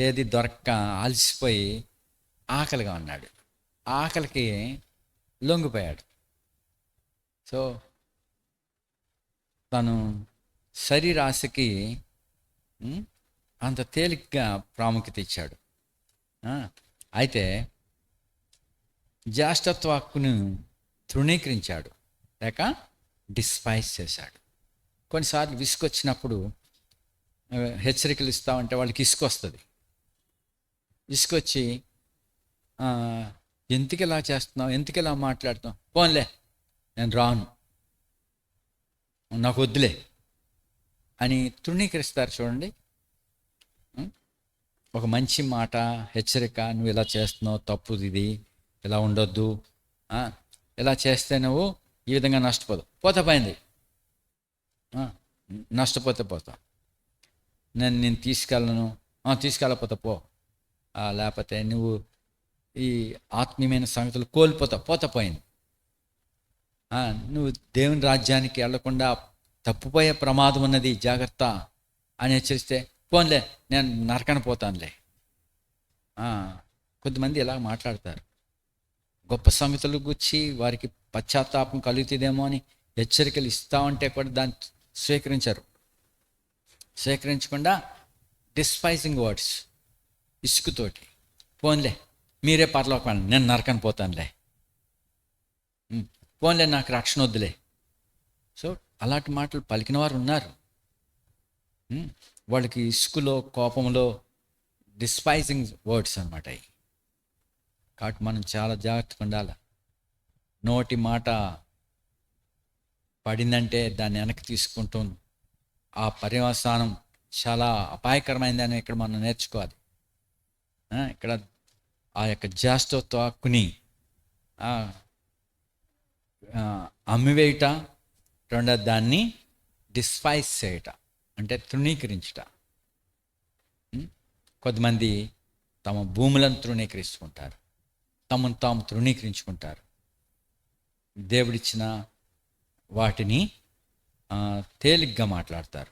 S1: ఏది దొరక్క అలసిపోయి ఆకలిగా ఉన్నాడు. ఆకలికి లొంగిపోయాడు. సో తను శరీరాశకి అంత తేలిగ్గా ప్రాముఖ్యత ఇచ్చాడు. అయితే జ్యేష్ఠత్వ హక్కును తృణీకరించాడు, లేక డిస్పైస్ చేశాడు. కొన్నిసార్లు విసుకొచ్చినప్పుడు హెచ్చరికలు ఇస్తామంటే వాళ్ళకి ఇసుకొస్తుంది. ఇసుకొచ్చి ఎందుకు ఇలా చేస్తున్నావు, ఎందుకు ఇలా మాట్లాడుతున్నావు, పోన్లే నేను రాను, నాకు వద్దులే అని తృణీకరిస్తారు. చూడండి, ఒక మంచి మాట, హెచ్చరిక, నువ్వు ఇలా చేస్తున్నావు తప్పు, ఇది ఇలా ఉండొద్దు, ఇలా చేస్తే నువ్వు ఈ విధంగా పోతే పోయింది, నష్టపోతే పోతా, నేను తీసుకెళ్ళను, తీసుకెళ్ళకపోతే పో, లేకపోతే నువ్వు ఈ ఆత్మీయమైన సంగతులు పోతే పోయింది, నువ్వు దేవుని రాజ్యానికి వెళ్లకుండా తప్పుపోయే ప్రమాదం ఉన్నది, జాగ్రత్త అని హెచ్చరిస్తే పోన్లే నేను నరకన పోతానులే. కొద్దిమంది ఇలా మాట్లాడతారు. గొప్ప సంగతులు గురించి వారికి పశ్చాత్తాపం కలుగుతుందేమో అని హెచ్చరికలు ఇస్తామంటే కూడా దాన్ని స్వీకరించకుండా డిస్పైజింగ్ వర్డ్స్, ఇసుకుతోటి, పోన్లే మీరే పరలోకం, నేను నరకని పోతానులే. పోన్లే నాకు రక్షణ వద్దులే. సో అలాంటి మాటలు పలికిన వారు ఉన్నారు. వాళ్ళకి ఇసుకలో కోపంలో డిస్పైజింగ్ వర్డ్స్ అనమాట అవి. కాబట్టి మనం చాలా జాగ్రత్తగా ఉండాలి. నోటి మాట పడిందంటే దాన్ని వెనక్కి తీసుకుంటూ ఆ పర్యవసానం చాలా అపాయకరమైందని ఇక్కడ మనం నేర్చుకోవాలి. ఇక్కడ ఆ యొక్క జ్యేష్ఠత్వ హక్కుని అమ్మివేయట, రెండోది దాన్ని డిస్పైజ్ చేయట అంటే తృణీకరించుట. కొంతమంది తమ భూములను తృణీకరించుకుంటారు, తమను తాము తృణీకరించుకుంటారు, దేవుడిచ్చిన వాటిని తేలిగ్గా మాట్లాడతారు.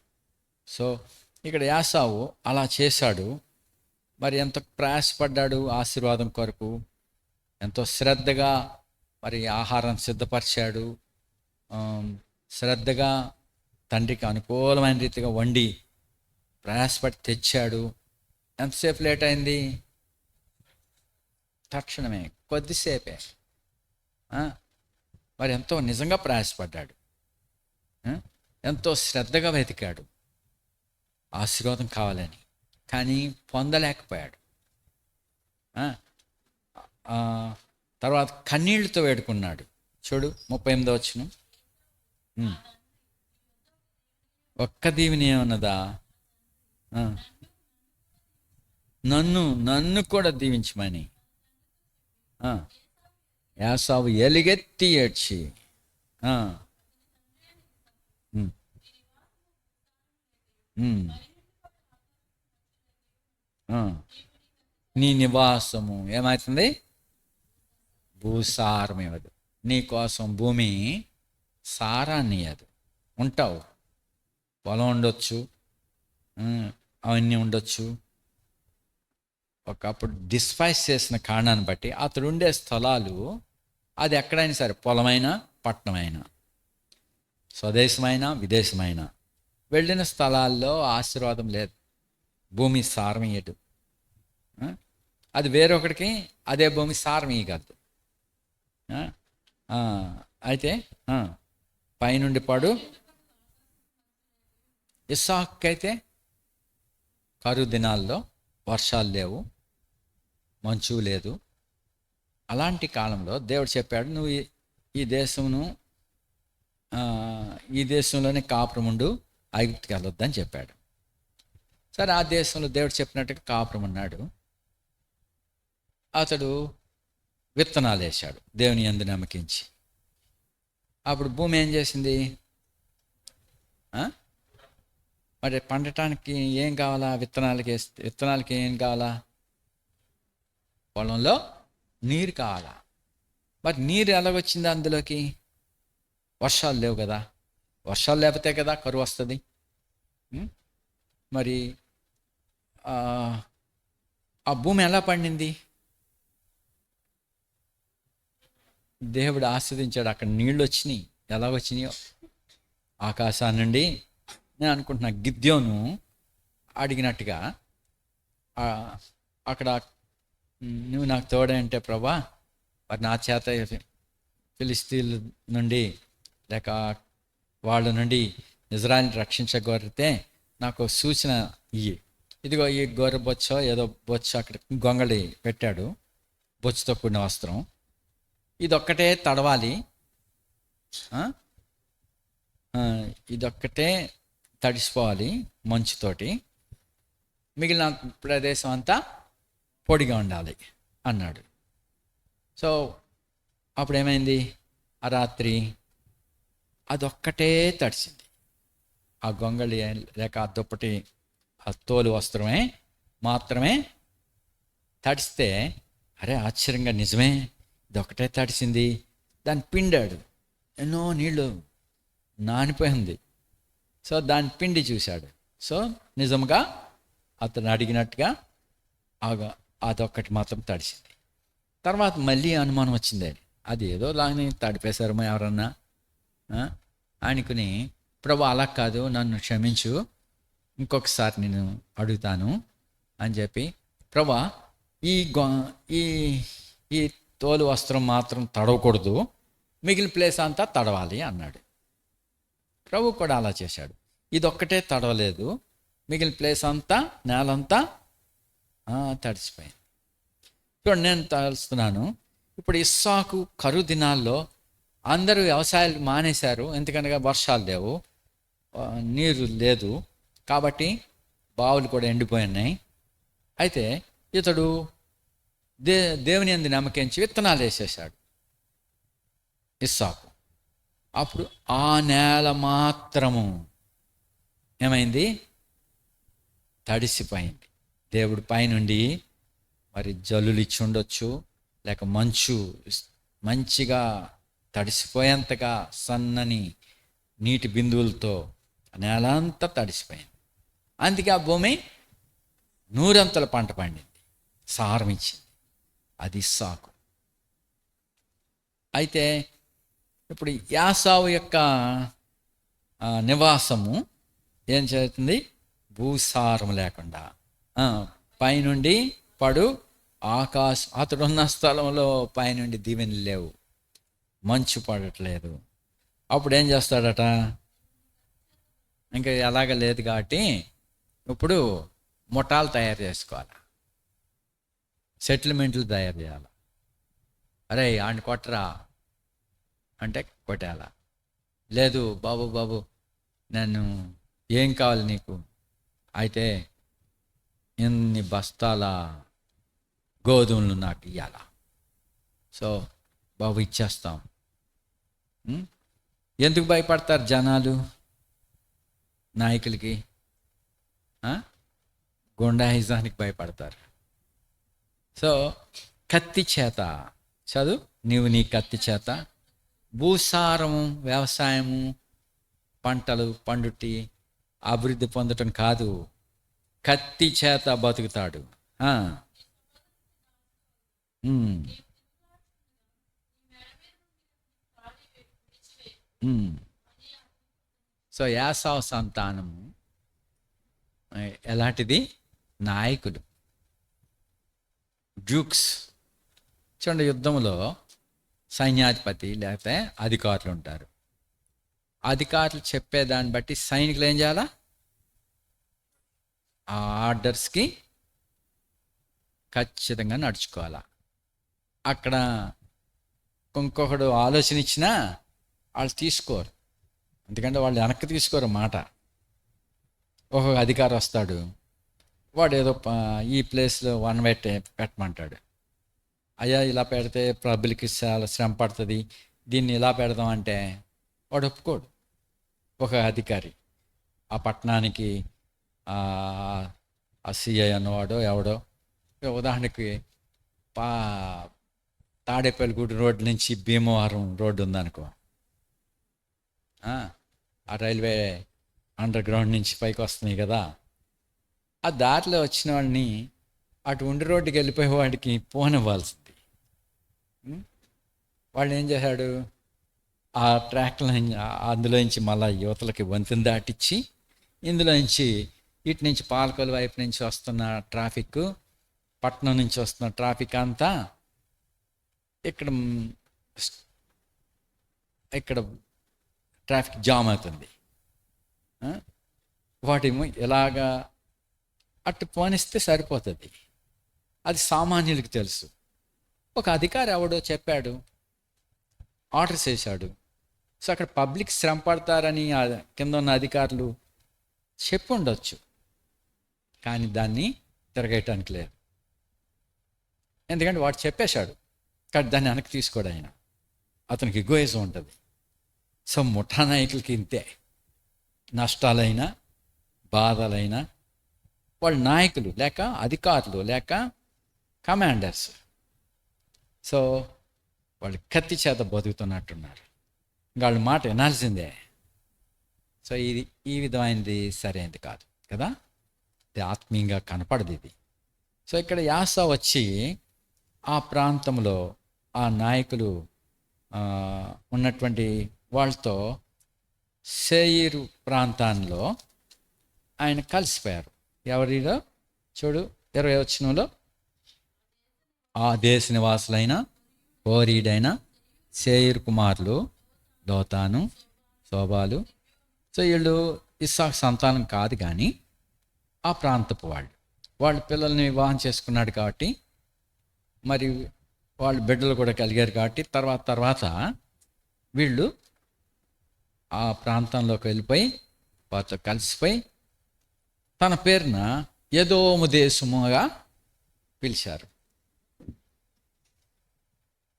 S1: సో ఇక్కడ యాసావు అలా చేశాడు. మరి ఎంత ప్రయాసపడ్డాడు ఆశీర్వాదం కొరకు, ఎంతో శ్రద్ధగా మరి ఆహారం సిద్ధపరిచాడు, శ్రద్ధగా తండ్రికి అనుకూలమైన రీతిగా వండి ప్రయాసపడి తెచ్చాడు. ఎంతసేపు లేట్ అయింది? తక్షణమే, కొద్దిసేపే. మరి ఎంతో నిజంగా ప్రయాసపడ్డాడు, ఎంతో శ్రద్ధగా వెతికాడు ఆశీర్వాదం కావాలని, కానీ పొందలేకపోయాడు. తర్వాత కన్నీళ్లతో వేడుకున్నాడు. చూడు 38వ వచనం. ఒక్క దీవెని ఏమన్నదా? నన్ను కూడా దీవించమని. యాసావు ఎలుగెత్తి ఏడ్చి నీ నివాసము ఏమవుతుంది? భూసారం ఇవ్వదు. నీ కోసం భూమి సారాన్ని ఇవ్వదు. ఉంటావు, పొలం ఉండొచ్చు, అవన్నీ ఉండొచ్చు. ఒకప్పుడు డిస్పైజ్ చేసిన కారణాన్ని బట్టి అతడు ఉండే స్థలాలు, అది ఎక్కడైనా సరే, పొలమైనా పట్టణమైనా, స్వదేశమైనా విదేశమైనా, వెళ్ళిన స్థలాల్లో ఆశీర్వాదం లేదు, భూమి సారం ఇయ్యదు. అది వేరొకడికి అదే భూమి సారం ఇయ్యగలదు. అయితే పైనుండి పడు. ఇస్సాకు అయితే కరువు దినాల్లో వర్షాలు లేవు, మంచు లేదు. అలాంటి కాలంలో దేవుడు చెప్పాడు, నువ్వు ఈ దేశంలోనే కాపురం ఉండు, ఐగుప్తుకి వెళ్ళొద్దని చెప్పాడు. సరే, ఆ దేశంలో దేవుడు చెప్పినట్టుగా కాపురం ఉన్నాడు. అతడు విత్తనాలు వేశాడు దేవుని యందు నమ్మకించి. అప్పుడు భూమి ఏం చేసింది? మరి పండటానికి ఏం కావాలా? విత్తనాలకి ఏం కావాలా? పొలంలో నీరు కావాలా? మరి నీరు ఎలాగొచ్చింది అందులోకి? వర్షాలు లేవు కదా, వర్షాలు లేకపోతే కదా కరువు వస్తుంది. మరి ఆ భూమి ఎలా పండింది? దేవుడు ఆస్వాదించాడు. అక్కడ నీళ్ళు వచ్చినాయి. ఎలా వచ్చినాయో ఆకాశాన్ని నుండి. నేను అనుకుంటున్నా గిద్యోను అడిగినట్టుగా, అక్కడ నువ్వు నాకు తోడంటే ప్రభా, మరి నా చేత ఫిలిస్తీన్ల నుండి లేక వాళ్ళ నుండి ఇజ్రాయిల్ని రక్షించగోరితే నాకు సూచన ఇయ్యి. ఇదిగో ఈ గొర్రె బొచ్చో ఏదో బొచ్చ అక్కడ గొంగళి పెట్టాడు, బొచ్చుతో కూడిన వస్త్రం. ఇదొక్కటే తడవాలి, ఇదొక్కటే తడిసిపోవాలి మంచుతోటి, మిగిలిన ప్రదేశం అంతా పొడిగా ఉండాలి అన్నాడు. సో అప్పుడు ఏమైంది? ఆ రాత్రి అదొక్కటే తడిసింది. ఆ గొంగళి లేక ఆ దుప్పటి, ఆ తోలు వస్త్రమే మాత్రమే తడిస్తే, అరే ఆశ్చర్యంగా, నిజమే ఇదొక్కటే తడిసింది. దాన్ని పిండాడు, ఎన్నో నీళ్ళు నానిపోయింది. సో దాన్ని పిండి చూశాడు. సో నిజంగా అతను అడిగినట్టుగా అదొక్కటి మాత్రం తడిసింది. తర్వాత మళ్ళీ అనుమానం వచ్చింది, అది ఏదో లాని తడిపేశారమో ఎవరన్నా అనుకుని, ప్రభు అలా కాదు, నన్ను క్షమించు, ఇంకొకసారి నేను అడుగుతాను అని చెప్పి, ప్రభా ఈ తోలు వస్త్రం మాత్రం తడవకూడదు, మిగిలిన ప్లేస్ అంతా తడవాలి అన్నాడు. ప్రభు కూడా అలా చేశాడు. ఇదొక్కటే తడవలేదు, మిగిలిన ప్లేస్ అంతా, నేలంతా తడిసిపోయింది. ఇప్పుడు నేను తలుస్తున్నాను, ఇప్పుడు ఇస్సాకు కరువు దినాల్లో అందరూ వ్యవసాయాలు మానేశారు, ఎందుకనగా వర్షాలు లేవు, నీరు లేదు, కాబట్టి బావులు కూడా ఎండిపోయినాయి. అయితే ఇతడు దేవుని యందు నమ్మకించి విత్తనాలు వేసేసాడు ఇస్సాకు. అప్పుడు ఆ నేల మాత్రము ఏమైంది? తడిసిపోయింది. దేవుడి పైనుండి మరి జల్లులు ఇచ్చి ఉండొచ్చు, లేక మంచు మంచిగా తడిసిపోయేంతగా సన్నని నీటి బిందువులతో నేల అంతా తడిసిపోయింది. అందుకే ఆ భూమి నూరంతల పంట పండింది, సారం ఇచ్చింది. అది ఇస్సాకు. అయితే ఇప్పుడు యాసావు యొక్క నివాసము ఏం చేస్తుంది? భూసారం లేకుండా పైనుండి పడు ఆకాశం, అతడున్న స్థలంలో పైనుండి దీవెనలు లేవు, మంచు పడట్లేదు. అప్పుడు ఏం చేస్తాడట? ఇంకా ఎలాగ లేదు కాబట్టి ఇప్పుడు ముఠాలు తయారు చేసుకోవాలి, సెటిల్మెంట్లు తయారు చేయాలి. అరే ఆడిని కొట్టరా అంటే కొట్టాలా, లేదు బాబు నేను ఏం కావాలి నీకు, అయితే ఇన్ని బస్తాల గోధుమలు నాకు ఇవ్వాలా, సో బాబు ఇచ్చేస్తాం. ఎందుకు భయపడతారు జనాలు నాయకులకి? గుండాయిజానికి భయపడతారు. సో కత్తి చేత చదువు, నీవు నీ కత్తి చేత భూసారము, వ్యవసాయము, పంటలు పండుటి అభివృద్ధి పొందటం కాదు, కత్తి చేత బతుకుతాడు. సో యాసావు సంతానము ఎలాంటిది? నాయకులు, డ్యూక్స్. చూడండి, యుద్ధంలో సైన్యాధిపతి లేకపోతే అధికారులు ఉంటారు. అధికారులు చెప్పేదాన్ని బట్టి సైనికులు ఏం చేయాలా? ఆ ఆర్డర్స్కి ఖచ్చితంగా నడుచుకోవాలా. అక్కడ ఇంకొకడు ఆలోచన ఇచ్చినా వాళ్ళు తీసుకోరు, ఎందుకంటే వాళ్ళు వెనక్కి తీసుకోరు మాట. ఒక అధికారి వస్తాడు, వాడు ఏదో ఈ ప్లేస్లో వన్ వే పెట్టమంటాడు. అయ్యా ఇలా పెడితే పబ్లిక్కి చాలా శ్రమ పడుతుంది, దీన్ని ఇలా పెడదాం అంటే వాడు ఒప్పుకోడు. ఒక అధికారి ఆ పట్టణానికి ఆ సిఐ అన్నవాడో ఎవడో, ఉదాహరణకి తాడేపల్లిగూడు రోడ్డు నుంచి భీమవరం రోడ్డు ఉందనుకో, ఆ రైల్వే అండర్ గ్రౌండ్ నుంచి పైకి వస్తున్నాయి కదా, ఆ దారిలో వచ్చిన వాడిని అటు ఉండి రోడ్డుకి వెళ్ళిపోయే వాడికి పోనివ్వాల్సింది. వాళ్ళు ఏం చేశాడు? ఆ ట్రాక్లో అందులోంచి మళ్ళీ యువతలకి వంతెన దాటిచ్చి, ఇందులోంచి ఇటు నుంచి పాలకొల్లు వైపు నుంచి వస్తున్న ట్రాఫిక్, పట్నం నుంచి వస్తున్న ట్రాఫిక్ అంతా ఇక్కడ ట్రాఫిక్ జామ్ అవుతుంది. వాటేమో ఎలాగా అటు పోనిస్తే సరిపోతుంది. అది సామాన్యులకు తెలుసు. ఒక అధికారి ఎవడో చెప్పాడు, ఆర్డర్ చేశాడు. సో అక్కడ పబ్లిక్ శ్రమ పడతారని కింద ఉన్న అధికారులు చెప్పి ఉండొచ్చు, కానీ దాన్ని తిరగేయటానికి లేదు. ఎందుకంటే వాడు చెప్పేశాడు, కానీ దాన్ని వెనక్కి తీసుకోడు ఆయన. అతనికి ఎగోయిజం ఉంటుంది. సో ముఠా నాయకులకి ఇంతే, నష్టాలైనా బాధలైనా వాళ్ళు నాయకులు లేక అధికారులు లేక కమాండర్స్. సో వాళ్ళు కత్తి చేత బతుకుతున్నట్టున్నారు, వాళ్ళ మాట వినాల్సిందే. సో ఇది ఈ విధమైనది సరైనది కాదు కదా, ఇది ఆత్మీయంగా కనపడదు ఇది. సో ఇక్కడ యాస వచ్చి ఆ ప్రాంతంలో ఆ నాయకులు ఉన్నటువంటి వాళ్ళతో సేయీరు ప్రాంతాల్లో ఆయన కలిసిపోయారు. ఎవరిలో చూడు 20వ వచనంలో, ఆ దేశ నివాసులైన హోరీడైన సేయిరు కుమారులు లోతాను, శోబాలు. సో వీళ్ళు ఇస్సాకు సంతానం కాదు, కానీ ఆ ప్రాంతపు వాళ్ళ పిల్లల్ని వివాహం చేసుకున్నాడు కాబట్టి, మరి వాళ్ళ బిడ్డలు కూడా కలిగారు కాబట్టి తర్వాత వీళ్ళు ఆ ప్రాంతంలోకి వెళ్ళిపోయి వారితో కలిసిపోయి తన పేరున ఎదోము దేశముగా పిలిచారు.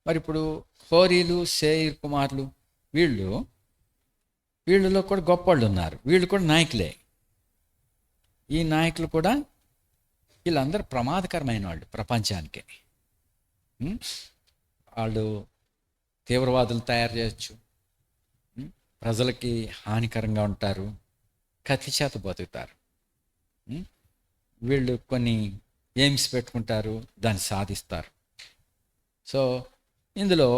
S1: మరి ఇప్పుడు హోరీలు, సేయిర్ కుమారులు వీళ్ళలో కూడా గొప్ప వాళ్ళు ఉన్నారు. వీళ్ళు కూడా నాయకులే. ఈ నాయకులు కూడా వీళ్ళందరూ ప్రమాదకరమైన వాళ్ళు ప్రపంచానికి. వాళ్ళు తీవ్రవాదులు తయారు చేయొచ్చు, ప్రజలకి హానికరంగా ఉంటారు, కత్తి చేత బతుకుతారు. వీళ్ళు కొన్ని ఎయిమ్స్ పెట్టుకుంటారు, దాన్ని సాధిస్తారు. సో ఇందులో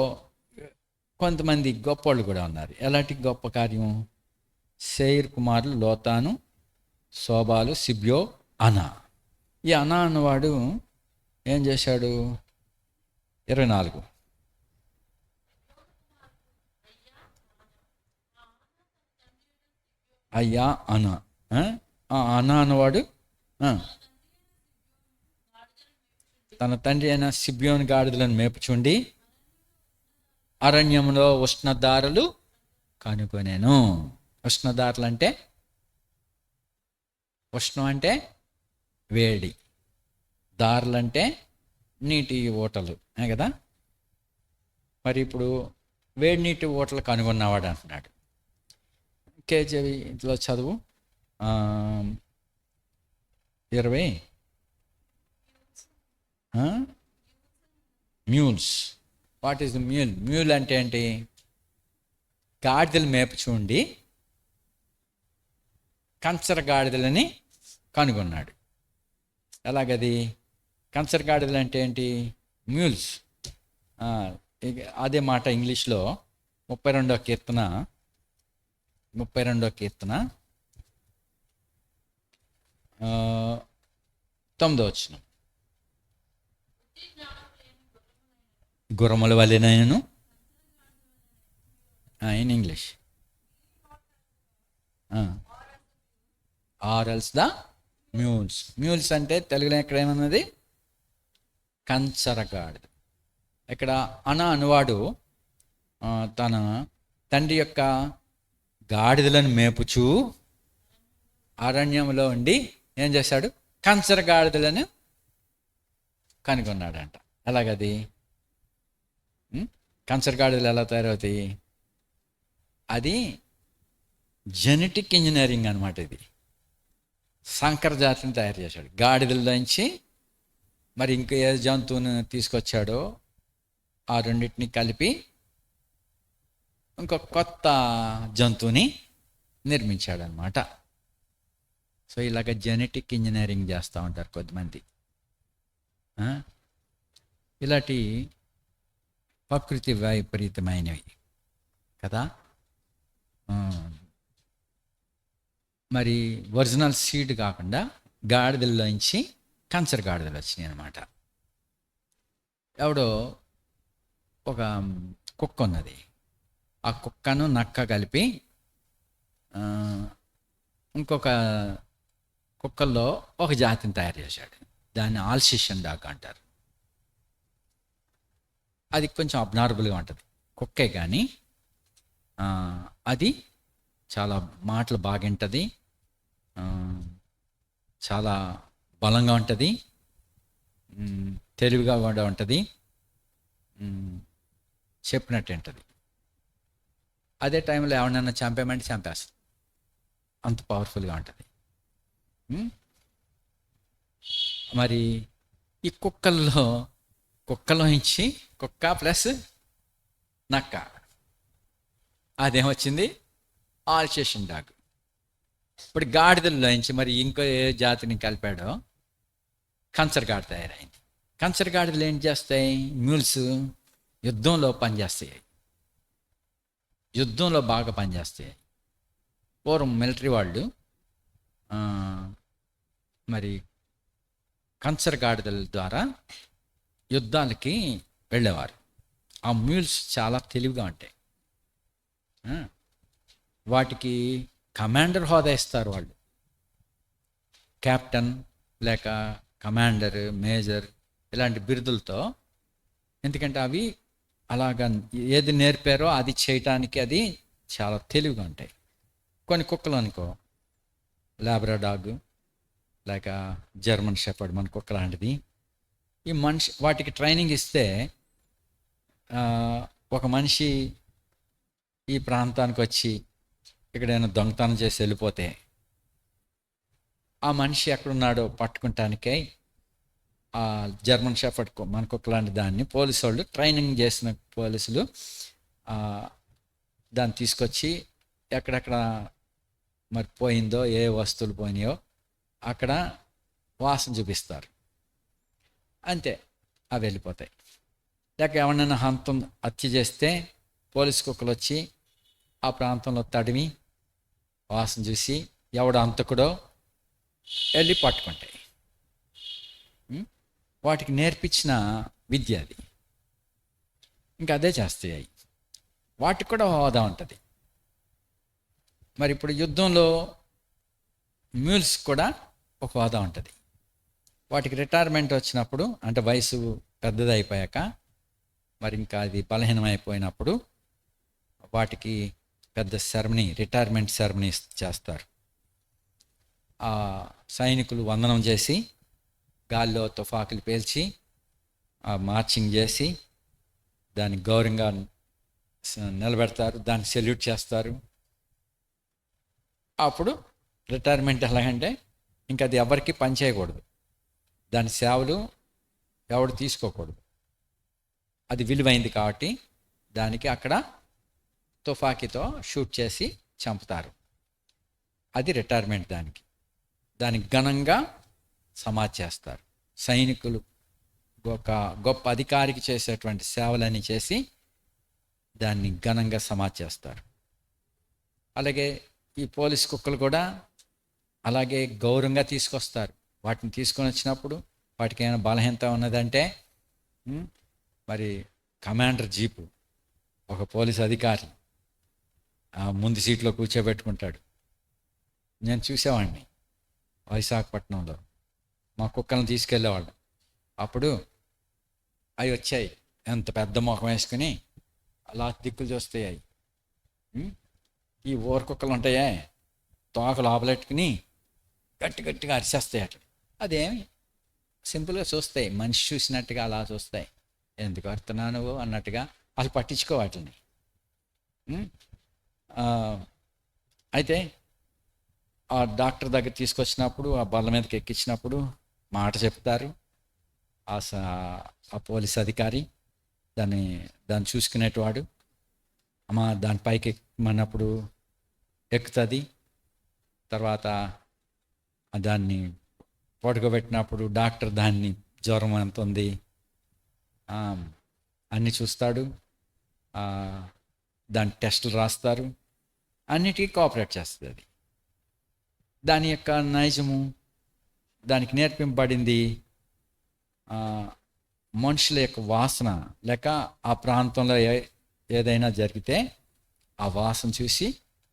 S1: కొంతమంది గొప్పవాళ్ళు కూడా ఉన్నారు. ఎలాంటి గొప్ప కార్యం? సేయిర్ కుమారులు లోతాను, శోబాలు, సిబ్యో, అనా. ఈ అనా అన్నవాడు ఏం చేశాడు? 24. అయ్యా అనా. అనా అన్నవాడు తన తండ్రి అయిన సిబ్యోని గాడిదలను మేపుచుండి అరణ్యంలో ఉష్ణధారలు కనుగొనేను. ఉష్ణధారలు అంటే, ఉష్ణం అంటే వేడి, దారులు అంటే నీటి ఊటలు కదా. మరి ఇప్పుడు వేడి నీటి ఊటలు కనుగొన్నవాడు అంటున్నాడు. కేజీలో చదువు 20. మ్యూల్స్. What is the mule? Mule అంటే ఏంటి? గాడిదలు మేపుచుండి కంచర గాడిదలని కనుగొన్నాడు. ఎలాగది? కంచర గాడిదలు అంటే ఏంటి? మ్యూల్స్. అదే మాట ఇంగ్లీష్లో 32వ కీర్తన 9వ వచనం. గుర్రముల వలెనైనను, in English or else the mules. Mules అంటే తెలుగులో ఎక్కడ ఏమన్నది? కంచరగాడిద. ఇక్కడ అనా అనువాడు తన తండ్రి యొక్క గాడిదలను మేపుచూ అరణ్యంలో ఉండి ఏం చేశాడు? కంచర గాడిదలను కనుగొన్నాడంట. ఎలాగది? కంచర గాడిదలు ఎలా తయారవుతాయి? అది జెనెటిక్ ఇంజనీరింగ్ అనమాట. ఇది సంకర జాతిని తయారు చేశాడు. గాడిదల్లోంచి మరి ఇంకా ఏ జంతువుని తీసుకొచ్చాడో ఆ రెండింటిని కలిపి ఇంకొక కొత్త జంతువుని నిర్మించాడనమాట. సో ఇలాగ జెనెటిక్ ఇంజనీరింగ్ చేస్తూ ఉంటారు కొద్దిమంది. ఇలాంటి ప్రకృతి వైపరీతమైనవి కదా. మరి ఒరిజినల్ సీడ్ కాకుండా గాడిదల్లోంచి కంచర గాడిదలు వచ్చినాయి అనమాట. ఎవడో ఒక కుక్క ఉన్నది. ఆ కుక్కను నక్క కలిపి ఇంకొక కుక్కల్లో ఒక జాతిని తయారు చేశాడు. దాన్ని ఆల్సిషన్ డాగ్ అంటారు. అది కొంచెం అబ్నార్మల్గా ఉంటుంది, కుక్కే కానీ అది చాలా మాటలు బాగుంటుంది, చాలా బలంగా ఉంటుంది, తెలివిగా కూడా ఉంటుంది, చెప్పినట్టు ఉంటుంది. అదే టైంలో ఎవరినైనా చంపేమంటే చంపేస్తుంది, అంత పవర్ఫుల్గా ఉంటుంది. మరి ఈ కుక్కలోంచి కుక్క ప్లస్ నక్క అదేమొచ్చింది? Alsatian dog. ఇప్పుడు గాడిదల్లోంచి మరి ఇంకో ఏ జాతిని కలిపాడో కంచర గాడిద తయారైంది. కంచర గాడిదలు ఏం చేస్తాయి? మ్యూల్స్ యుద్ధంలో పనిచేస్తాయి, యుద్ధంలో బాగా పనిచేస్తాయి. పూర్వం మిలిటరీ వాళ్ళు మరి కంచర గాడిదల ద్వారా యుద్ధాలకి వెళ్ళేవారు. ఆ మ్యూల్స్ చాలా తెలివిగా ఉంటాయి. వాటికి కమాండర్ హోదా ఇస్తారు వాళ్ళు, కెప్టెన్ లేక కమాండర్, మేజర్ ఇలాంటి బిరుదులతో. ఎందుకంటే అవి అలాగా ఏది నేర్పారో అది చేయటానికి అది చాలా తెలివిగా ఉంటాయి. కొన్ని కుక్కలు అనుకో, లాబ్రాడాగ్ లేక జర్మన్ షెపర్డ్, మన కుక్క లాంటిది. ఈ మనిషి వాటికి ట్రైనింగ్ ఇస్తే ఒక మనిషి ఈ ప్రాంతానికి వచ్చి ఎక్కడైనా దొంగతనం చేసి వెళ్ళిపోతే ఆ మనిషి ఎక్కడున్నాడో పట్టుకుంటానికై ఆ జర్మన్ షెపర్డ్ మన కుక్క లాంటి దాన్ని పోలీసు వాళ్ళు, ట్రైనింగ్ చేసిన పోలీసులు దాన్ని తీసుకొచ్చి ఎక్కడెక్కడ మరి పోయిందో, ఏ వస్తువులు పోయినాయో అక్కడ వాసన చూపిస్తారు. అంతే, అవి వెళ్ళిపోతాయి. లేక ఎవరైనా హత్య చేస్తే పోలీసు కుక్కలు వచ్చి ఆ ప్రాంతంలో తడిమి వాసన చూసి ఎవడు హంతకుడో వెళ్ళి పట్టుకుంటాయి. వాటికి నేర్పించిన విద్య అది. ఇంకా అదే చేస్తాయి. వాటికి కూడా హోదా ఉంటుంది. మరి ఇప్పుడు యుద్ధంలో మ్యూల్స్ కూడా ఒక హోదా ఉంటుంది. వాటికి రిటైర్మెంట్ వచ్చినప్పుడు, అంటే వయసు పెద్దది అయిపోయాక, మరి ఇంకా అది బలహీనమైపోయినప్పుడు వాటికి పెద్ద సెరమనీ, రిటైర్మెంట్ సెరమనీ చేస్తారు. ఆ సైనికులు వందనం చేసి గాల్లో తుపాకులు పేల్చి మార్చింగ్ చేసి దాన్ని గౌరవంగా నిలబెడతారు, దాన్ని సెల్యూట్ చేస్తారు. అప్పుడు రిటైర్మెంట్ ఎలాగంటే ఇంకా అది ఎవరికి పని చేయకూడదు, దాని సేవలు ఎవడు తీసుకోకూడదు. అది విలువైంది కాబట్టి దానికి అక్కడ తుపాకీతో షూట్ చేసి చంపుతారు. అది రిటైర్మెంట్. దానికి ఘనంగా సమాధి చేస్తారు. సైనికులు ఒక గొప్ప అధికారికి చేసేటువంటి సేవలని చేసి దాన్ని ఘనంగా సమాధి చేస్తారు. అలాగే ఈ పోలీస్ కుక్కలు కూడా అలాగే గౌరవంగా తీసుకొస్తారు. వాటిని తీసుకొని వచ్చినప్పుడు వాటికి ఏమైనా బలహీనత ఉన్నదంటే మరి కమాండర్ జీపు, ఒక పోలీస్ అధికారి ముందు సీట్లో కూర్చోబెట్టుకుంటాడు. నేను చూసేవాడిని విశాఖపట్నంలో, మా కుక్కలను తీసుకెళ్ళేవాళ్ళం. అప్పుడు అవి వచ్చాయి, ఎంత పెద్ద ముఖం వేసుకుని అలా దిక్కులు చూస్తాయి. ఈ ఊర కుక్కలు ఉంటాయే, తోక లోపలెట్టుకుని గట్టి గట్టిగా అరిచేస్తాయి. అట్లా అదేమి సింపుల్గా చూస్తాయి, మనిషి చూసినట్టుగా అలా చూస్తాయి. ఎందుకు అరుతున్నావు నువ్వు అన్నట్టుగా అసలు పట్టించుకో వాటిని. అయితే ఆ డాక్టర్ దగ్గర తీసుకొచ్చినప్పుడు, ఆ బల్ల మీదకి ఎక్కించినప్పుడు మాట చెప్తారు ఆ పోలీస్ అధికారి, దాన్ని చూసుకునేటవాడు. అమ్మ దాని పైకి ఎక్కమన్నప్పుడు ఎక్కుతుంది. తర్వాత దాన్ని పడుకోబెట్టినప్పుడు డాక్టర్ దాన్ని జ్వరం ఎంత ఉంది అన్నీ చూస్తాడు, దాని టెస్టులు రాస్తారు, అన్నిటికీ కోఆపరేట్ చేస్తుంది అది. దాని యొక్క నైజము, దానికి నేర్పింపబడింది మనుషుల యొక్క వాసన, లేక ఆ ప్రాంతంలో ఏదైనా జరిగితే ఆ వాసన చూసి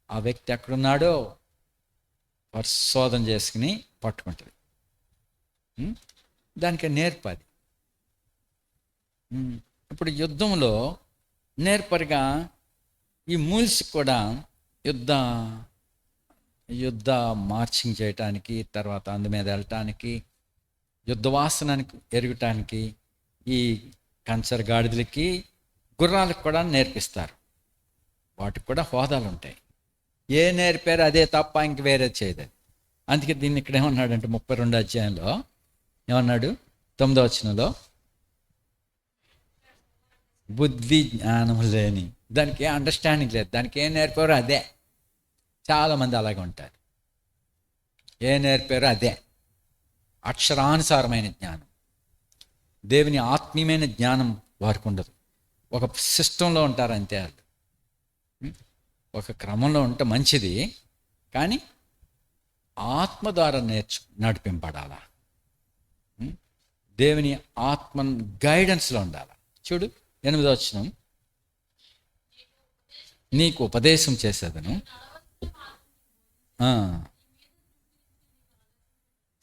S1: ఆ వ్యక్తి ఎక్కడున్నాడో పరిశోధన చేసుకుని పట్టుకుంటుంది. దానికి నేర్పది. ఇప్పుడు యుద్ధంలో నేర్పరిగా ఈ మూల్స్ కూడా యుద్ధ మార్చింగ్ చేయటానికి, తర్వాత అందు మీద వెళ్ళటానికి, యుద్ధ వాసనకి ఎరగటానికి ఈ కంచర్ గాడిదలకి, గుర్రాలకు కూడా నేర్పిస్తారు. వాటికి కూడా హోదాలు ఉంటాయి. ఏ నేర్పారు అదే తప్ప ఇంక వేరే చేయదు. అందుకే దీన్ని ఇక్కడ ఏమన్నాడంటే 32వ అధ్యాయంలో ఏమన్నాడు, 9వ వచనంలో, బుద్ధి జ్ఞానం లేని, దానికి ఏ అండర్స్టాండింగ్ లేదు, దానికి ఏం నేర్పారో అదే. చాలామంది అలాగే ఉంటారు, ఏ నేర్పారో అదే. అక్షరానుసారమైన జ్ఞానం, దేవుని ఆత్మీయమైన జ్ఞానం వారికి ఉండదు. ఒక సిస్టంలో ఉంటారు అంతే. వాళ్ళు ఒక క్రమంలో ఉంటే మంచిది, కానీ ఆత్మ ద్వారా నడిపింపడాలా, దేవుని ఆత్మ గైడెన్స్లో ఉండాలి. చూడు, 8వ వచనం, నీకు ఉపదేశం చేసేదను.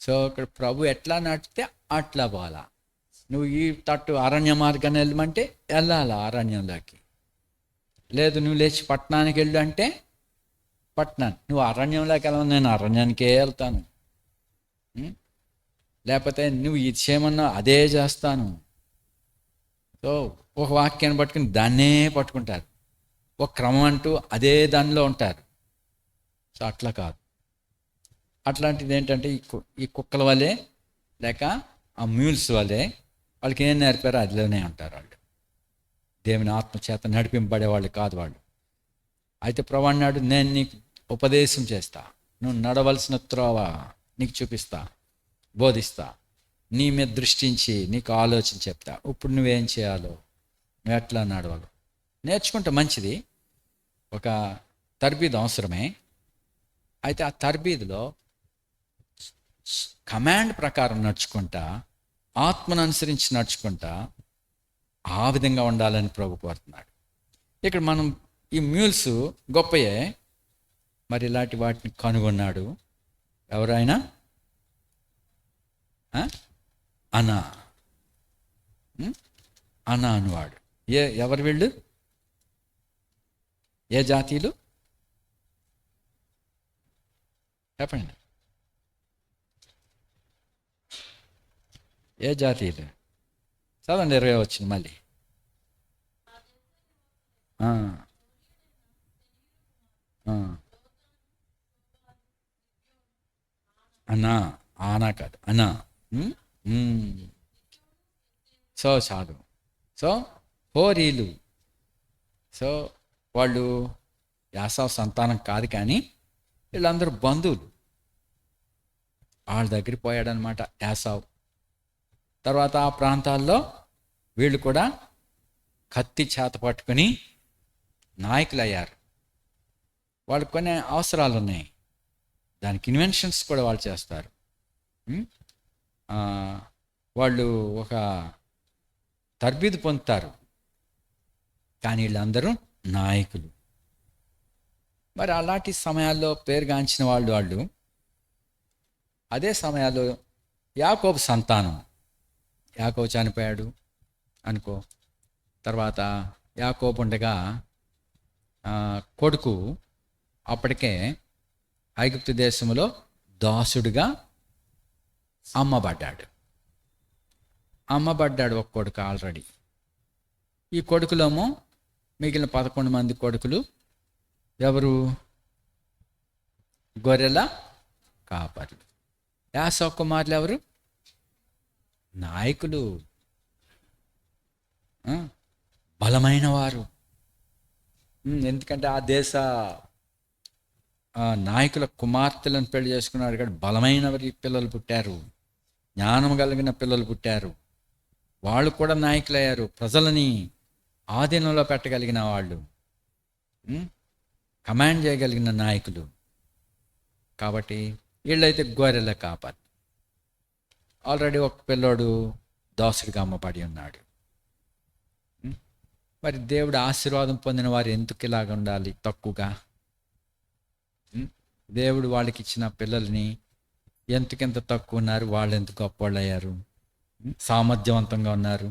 S1: సో ఇక్కడ ప్రభు ఎట్లా నడితే అట్లా పోవాలా. నువ్వు ఈ తట్టు అరణ్య మార్గాన్ని వెళ్ళమంటే వెళ్ళాలా అరణ్యంలోకి. లేదు నువ్వు లేచి పట్టణానికి వెళ్ళు అంటే పట్టణానికి. నువ్వు అరణ్యంలోకి వెళ్ళవు, నేను అరణ్యానికే వెళ్తాను. లేకపోతే నువ్వు ఇది చేయమన్నా అదే చేస్తాను. సో ఒక వాక్యాన్ని పట్టుకుని దాన్నే పట్టుకుంటారు, ఒక క్రమం అంటూ అదే దానిలో ఉంటారు. సో అట్లా కాదు. అట్లాంటిది ఏంటంటే ఈ కుక్కల వల్లే లేక ఆ మ్యూల్స్ వల్లే వాళ్ళకి ఏం నేర్పారో అదిలోనే ఉంటారు వాళ్ళు. దేవుని ఆత్మచేత నడిపింపబడే వాళ్ళు కాదు వాళ్ళు. అయితే ప్రభు అన్నాడు, నేను నీకు ఉపదేశం చేస్తా, నువ్వు నడవలసిన త్రోవ నీకు చూపిస్తా, బోధిస్తా, నీ మీద దృష్టించి నీకు ఆలోచన చెప్తా. ఇప్పుడు నువ్వేం చేయాలో, నువ్వు ఎట్లా నడవాలో నేర్చుకుంటే మంచిది. ఒక తర్బీదు అవసరమే. అయితే ఆ తర్బీదులో కమాండ్ ప్రకారం నడుచుకుంటా, ఆత్మను అనుసరించి నడుచుకుంటా ఆ విధంగా ఉండాలని ప్రభు కోరుతున్నాడు. ఇక్కడ మనం ఈ మ్యూల్స్ గొప్పయే, మరి ఇలాంటి వాటిని కనుగొన్నాడు ఎవరైనా అనా అనా అనువాడు. ఎవరు వీళ్ళు? ఏ జాతీయులు చెప్పండి. ఏ జాతీయులు? చదవండి 20 వచ్చింది మళ్ళీ. అన్నా, ఆనా కాదు, అనా. సో చాలు. సో హోరీలు. సో వాళ్ళు యాసావు సంతానం కాదు, కానీ వీళ్ళందరూ బంధువులు. వాళ్ళ దగ్గరికి పోయాడనమాట యాసావు. తర్వాత ఆ ప్రాంతాల్లో వీళ్ళు కూడా కత్తి చేత పట్టుకుని నాయకులు అయ్యారు. వాళ్ళకి కొన్ని అవసరాలు ఉన్నాయి, దానికి ఇన్వెన్షన్స్ కూడా వాళ్ళు చేస్తారు. వాళ్ళు ఒక తర్బీదు పొందుతారు, కానీ వీళ్ళందరూ నాయకులు. మరి అలాంటి సమయాల్లో పేరుగాంచిన వాళ్ళు అదే సమయాల్లో యాకోబు సంతానం. యాకోబు చనిపోయాడు అనుకో. తర్వాత యాకోబు ఉండగా కొడుకు అప్పటికే ఐగుప్తు దేశంలో దాసుడుగా అమ్మబడ్డాడు ఒక కొడుకు ఆల్రెడీ. ఈ కొడుకులేమో మిగిలిన 11 మంది కొడుకులు ఎవరు? గొర్రెల కాపర్లు. యాకోబు కుమారులు ఎవరు? నాయకులు, బలమైన వారు. ఎందుకంటే ఆ దేశ నాయకుల కుమార్తెలను పెళ్లి చేసుకున్నారు కాబట్టి బలమైన పిల్లలు పుట్టారు, జ్ఞానం కలిగిన పిల్లలు పుట్టారు. వాళ్ళు కూడా నాయకులు అయ్యారు, ప్రజలని ఆధీనంలో పెట్టగలిగిన వాళ్ళు, కమాండ్ చేయగలిగిన నాయకులు. కాబట్టి వీళ్ళైతే గొర్రెల కాపర్. ఆల్రెడీ ఒక పిల్లోడు దాసుడిగా అమ్మబడి ఉన్నాడు. మరి దేవుడు ఆశీర్వాదం పొందిన వారు ఎందుకు ఇలాగ ఉండాలి తక్కువగా? దేవుడు వాళ్ళకి ఇచ్చిన పిల్లల్ని ఎంతకెంత తక్కువ ఉన్నారు, వాళ్ళు ఎంత గొప్పవాళ్ళు అయ్యారు, సామర్థ్యవంతంగా ఉన్నారు.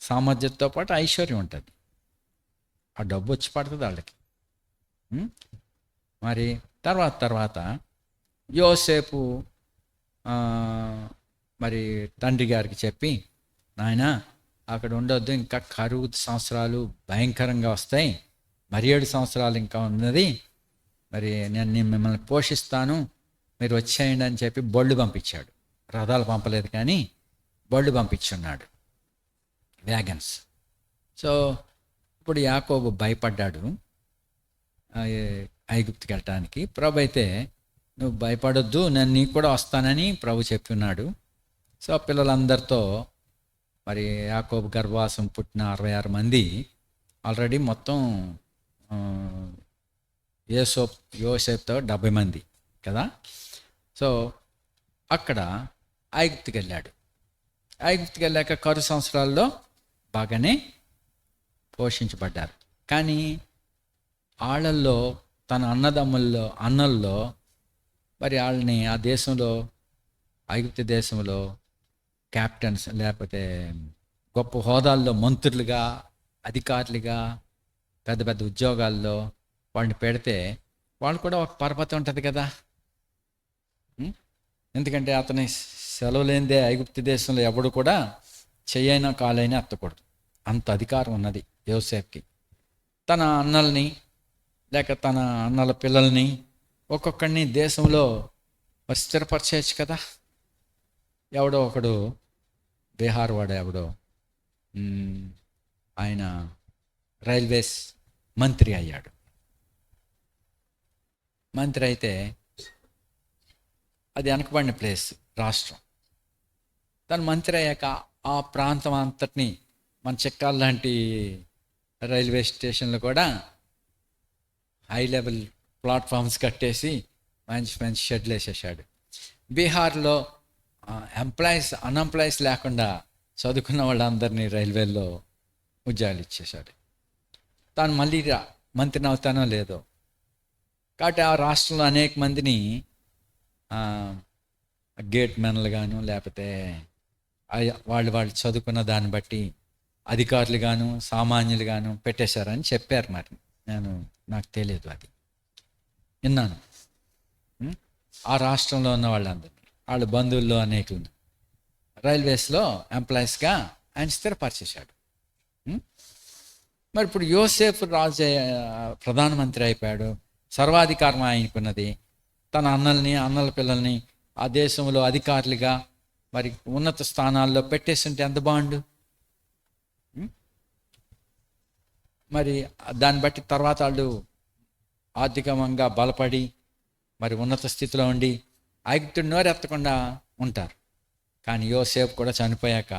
S1: సామర్థ్యంతో పాటు ఐశ్వర్యం ఉంటుంది, ఆ డబ్బు వచ్చి పడుతుంది వాళ్ళకి. మరి తర్వాత యోసేపు మరి తండ్రి గారికి చెప్పి, నాయన అక్కడ ఉండొద్దు, ఇంకా కరువు సంవత్సరాలు భయంకరంగా వస్తాయి, మరి 7 సంవత్సరాలు ఇంకా ఉన్నది, మరి నేను మిమ్మల్ని పోషిస్తాను, మీరు వచ్చేయండి అని చెప్పి బళ్ళు పంపించాడు. రథాలు పంపలేదు కానీ బళ్ళు పంపించున్నాడు, వ్యాగన్స్. సో ఇప్పుడు యాకోబు భయపడ్డాడు ఐగుప్తుకి వెళ్ళటానికి. ప్రభు అయితే నువ్వు భయపడొద్దు, నేను నీకు కూడా వస్తానని ప్రభు చెప్పి ఉన్నాడు. సో పిల్లలందరితో మరి యాకోబు గర్భవాసం పుట్టిన 66 మంది ఆల్రెడీ మొత్తం యోసేపుతో 70 మంది కదా. సో అక్కడ ఐగుప్తుకి వెళ్ళాడు. ఐగుప్తుకి వెళ్ళాక కరు సంవత్సరాల్లో బాగానే పోషించబడ్డారు. కానీ వాళ్ళల్లో తన అన్నల్లో మరి వాళ్ళని ఆ దేశంలో, ఐగుప్తు దేశంలో క్యాప్టెన్స్ లేకపోతే గొప్ప హోదాల్లో మంత్రులుగా, అధికారులుగా, పెద్ద పెద్ద ఉద్యోగాల్లో వాళ్ళని పెడితే వాళ్ళు కూడా ఒక పరపతి ఉంటుంది కదా. ఎందుకంటే అతని సెలవు లేనిదే ఐగుప్తు దేశంలో ఎవడు కూడా చెయ్యైనా కాలైనా ఎత్తకూడదు. అంత అధికారం ఉన్నది యోసేపుకి. తన అన్నల్ని లేక తన అన్నల పిల్లల్ని ఒక్కొక్కడిని దేశంలో మరి స్థిరపరచేయచ్చు కదా. ఎవడో ఒకడు బీహార్ వాడు ఎవడో ఆయన రైల్వేస్ మంత్రి అయ్యాడు. మంత్రి అయితే అది వెనకబడిన ప్లేస్, రాష్ట్రం. తను మంత్రి అయ్యాక ఆ ప్రాంతం అంతటిని మన చిక్కాల లాంటి రైల్వే స్టేషన్లు కూడా హై లెవెల్ ప్లాట్ఫామ్స్ కట్టేసి మంచి మంచి షెడ్లు వేసేసాడు. బీహార్లో అన్ఎంప్లాయీస్ లేకుండా చదువుకున్న వాళ్ళందరినీ రైల్వేల్లో ఉద్యోగాలు ఇచ్చేశాడు. తాను మళ్ళీ మంత్రిని అవుతానో లేదో. కాబట్టి ఆ రాష్ట్రంలో అనేక మందిని గేట్ మెన్లు గాను లేకపోతే వాళ్ళు చదువుకున్న దాన్ని బట్టి అధికారులు గాను సామాన్యులు గాను పెట్టేశారని చెప్పారు. మరి నాకు తెలియదు, అది విన్నాను. ఆ రాష్ట్రంలో ఉన్న వాళ్ళందరినీ, వాళ్ళ బంధువుల్లో అనేకులను రైల్వేస్లో ఎంప్లాయీస్గా ఆయన స్థిరపరిచేశాడు. మరి ఇప్పుడు యోసేపు రాజు ప్రధానమంత్రి అయిపోయాడు. సర్వాధికారం ఆయనకున్నది. తన అన్నల పిల్లల్ని ఆ దేశంలో అధికారులుగా మరి ఉన్నత స్థానాల్లో పెట్టేస్తుంటే ఎంత బాగుండు. మరి దాన్ని బట్టి తర్వాత వాళ్ళు ఆర్థికంగా బలపడి మరి ఉన్నత స్థితిలో ఉండి ఐగుప్తుడి నోరెత్తకుండా ఉంటారు. కానీ యోసేపు కూడా చనిపోయాక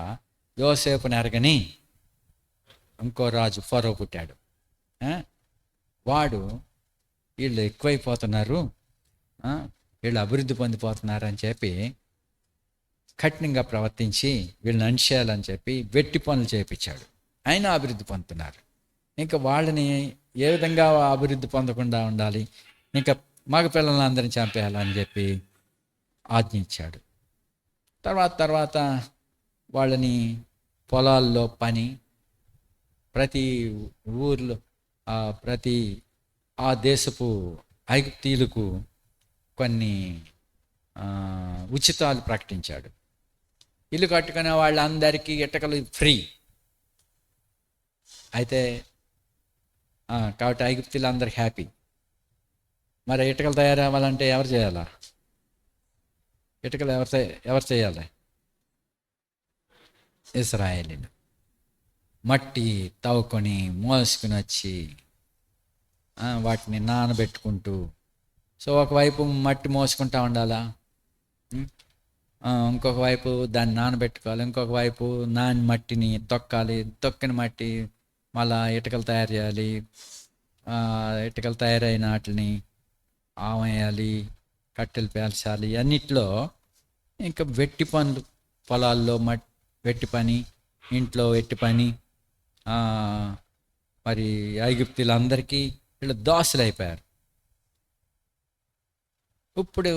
S1: యోసేపుని ఎరగని ఇంకో రాజు ఫరో పుట్టాడు. వాడు వీళ్ళు ఎక్కువైపోతున్నారు, వీళ్ళు అభివృద్ధి పొందిపోతున్నారు అని చెప్పి కఠినంగా ప్రవర్తించి వీళ్ళని అణిచేయాలని చెప్పి వెట్టి పనులు చేయించాడు. అయినా అభివృద్ధి పొందుతున్నారు. ఇంకా వాళ్ళని ఏ విధంగా అభివృద్ధి పొందకుండా ఉండాలి, ఇంకా మగపిల్లలను అందరినీ చంపేయాలని చెప్పి ఆజ్ఞించాడు. తర్వాత వాళ్ళని పొలాల్లో పని, ప్రతి ఊర్లో ప్రతి ఆ దేశపు ఐగుప్తీయులకు కొన్ని ఉచితాలు ప్రకటించాడు. ఇల్లు కట్టుకునే వాళ్ళందరికీ ఇటుకలు ఫ్రీ. అయితే కాబట్టి ఐగుప్తీయులు అందరు హ్యాపీ. మరి ఇటుకలు తయారవ్వాలంటే ఎవరు చేయాలా? ఇటుకలు ఎవరు చేయాలి? ఇశ్రాయేలీలు. మట్టి తవ్వుకొని మోసుకుని వచ్చి వాటిని నానబెట్టుకుంటూ, సో ఒకవైపు మట్టి మోసుకుంటా ఉండాలా, ఇంకొక వైపు దాన్ని నానబెట్టుకోవాలి, ఇంకొక వైపు మట్టిని తొక్కాలి, తొక్కిన మట్టి మళ్ళా ఇటుకలు తయారు చేయాలి, ఇటుకలు తయారైన వాటిని ఆవేయాలి, కట్టెలు పేల్చాలి. అన్నిట్లో ఇంకా వెట్టి పనులు, పొలాల్లో వెట్టి పని, ఇంట్లో వెట్టి పని. మరి ఐగుప్తీయులందరికీ వీళ్ళు దాసులు అయిపోయారు. ఇప్పుడు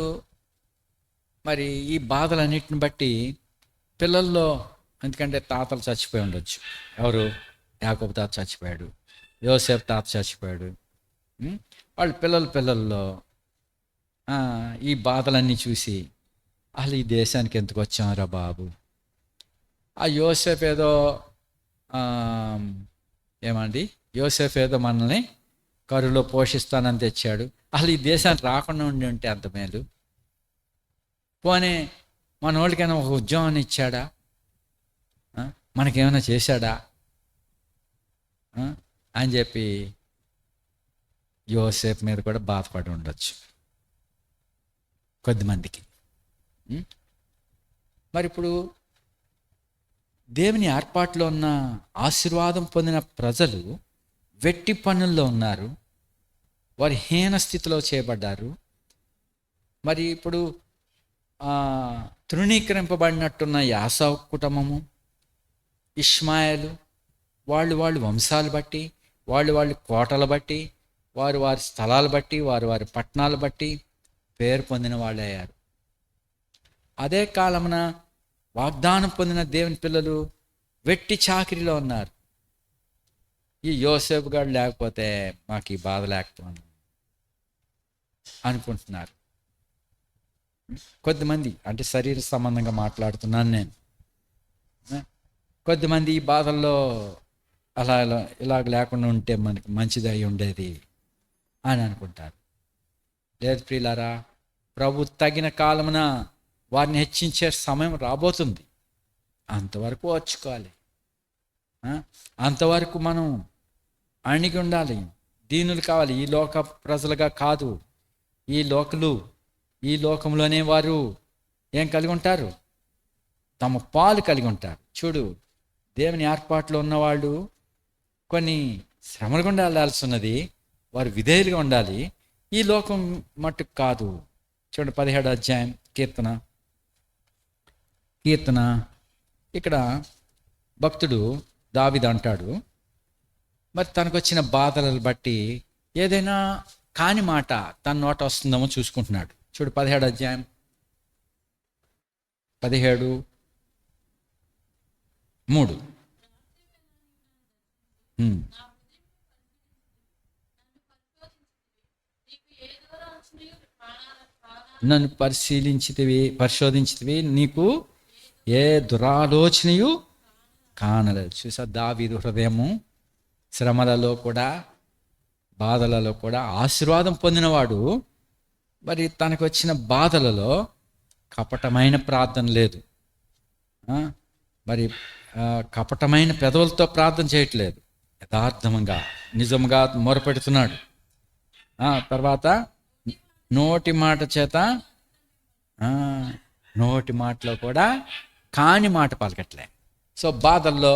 S1: మరి ఈ బాధలన్నిటిని బట్టి పిల్లల్లో, ఎందుకంటే తాతలు చచ్చిపోయి ఉండొచ్చు. ఎవరు? యాకోబు తాత చచ్చిపోయాడు, యోసేపు తాత చచ్చిపోయాడు. వాళ్ళ పిల్లల్లో ఈ బాధలన్నీ చూసి అసలు ఈ దేశానికి ఎందుకు వచ్చాంరా బాబు, ఆ యోసేపు ఏదో యోసేపు ఏదో మనల్ని కరువులో పోషిస్తానని తెచ్చాడు, అసలు ఈ దేశానికి రాకుండా ఉంటే అంత మేలు, పోనీ మన వాళ్ళకైనా ఒక ఉద్యోగాన్ని ఇచ్చాడా, మనకేమైనా చేశాడా అని చెప్పి యోసేపు మీద కూడా బాధపడి ఉండొచ్చు కొద్దిమందికి. మరి ఇప్పుడు దేవుని ఏర్పాటులో ఉన్న ఆశీర్వాదం పొందిన ప్రజలు వెట్టి పనుల్లో ఉన్నారు, వారి హీన స్థితిలో చేయబడ్డారు. మరి ఇప్పుడు తృణీకరింపబడినట్టున్న యాసావు కుటుంబము, ఇష్మాయేలు, వాళ్ళు వంశాలు బట్టి, వాళ్ళు కోటలు బట్టి, వారి స్థలాలు బట్టి, వారి పట్టణాలు బట్టి పేరు పొందిన వాళ్ళు అయ్యారు. అదే కాలమున వాగ్దానం పొందిన దేవుని పిల్లలు వెట్టి చాకిరిలో ఉన్నారు. ఈ యోసేపు గారు లేకపోతే మాకు ఈ బాధ లేకపోయింది అనుకుంటున్నారు కొద్దిమంది. అంటే శరీర సంబంధంగా మాట్లాడుతున్నాను నేను. కొద్దిమంది ఈ బాధల్లో ఇలాగ లేకుండా ఉంటే మనకి మంచిది అయి ఉండేది అని అనుకుంటారు. లేదు ప్రియులారా, ప్రభు తగిన కాలమున వారిని హెచ్చించే సమయం రాబోతుంది. అంతవరకు ఓర్చుకోవాలి. అంతవరకు మనం అణిగి ఉండాలి, దీనులు కావాలి. ఈ లోక ప్రజలుగా కాదు. ఈ లోకంలోనే వారు ఏం కలిగి ఉంటారు? తమ పాలు కలిగి ఉంటారు. చూడు, దేవుని ఏర్పాట్లో ఉన్నవాళ్ళు కొన్ని శ్రమల గుండా వెళ్ళాల్సి ఉన్నది. వారు విధేయులుగా ఉండాలి. ఈ లోకం మట్టుకు కాదు. చూడండి 17వ అధ్యాయం కీర్తన ఇక్కడ భక్తుడు దావీదు అంటాడు, మరి తనకు వచ్చిన బాధలను బట్టి ఏదైనా కాని మాట తన నోట వస్తుందేమో చూసుకుంటున్నాడు. చూడు 17వ అధ్యాయం 17:3. నన్ను పరిశోధించితివి, నీకు ఏ దురాలోచనయు కానలేదు. చూసా, దావీదు హృదయము శ్రమలలో కూడా బాధలలో కూడా ఆశీర్వాదం పొందినవాడు. మరి తనకు వచ్చిన బాధలలో కపటమైన ప్రార్థన లేదు. మరి కపటమైన పెదవులతో ప్రార్థన చేయట్లేదు. యథార్థంగా నిజంగా మొరపెడుతున్నాడు. తర్వాత నోటి మాటలో కూడా కాని మాట పలకట్లే. సో బాధల్లో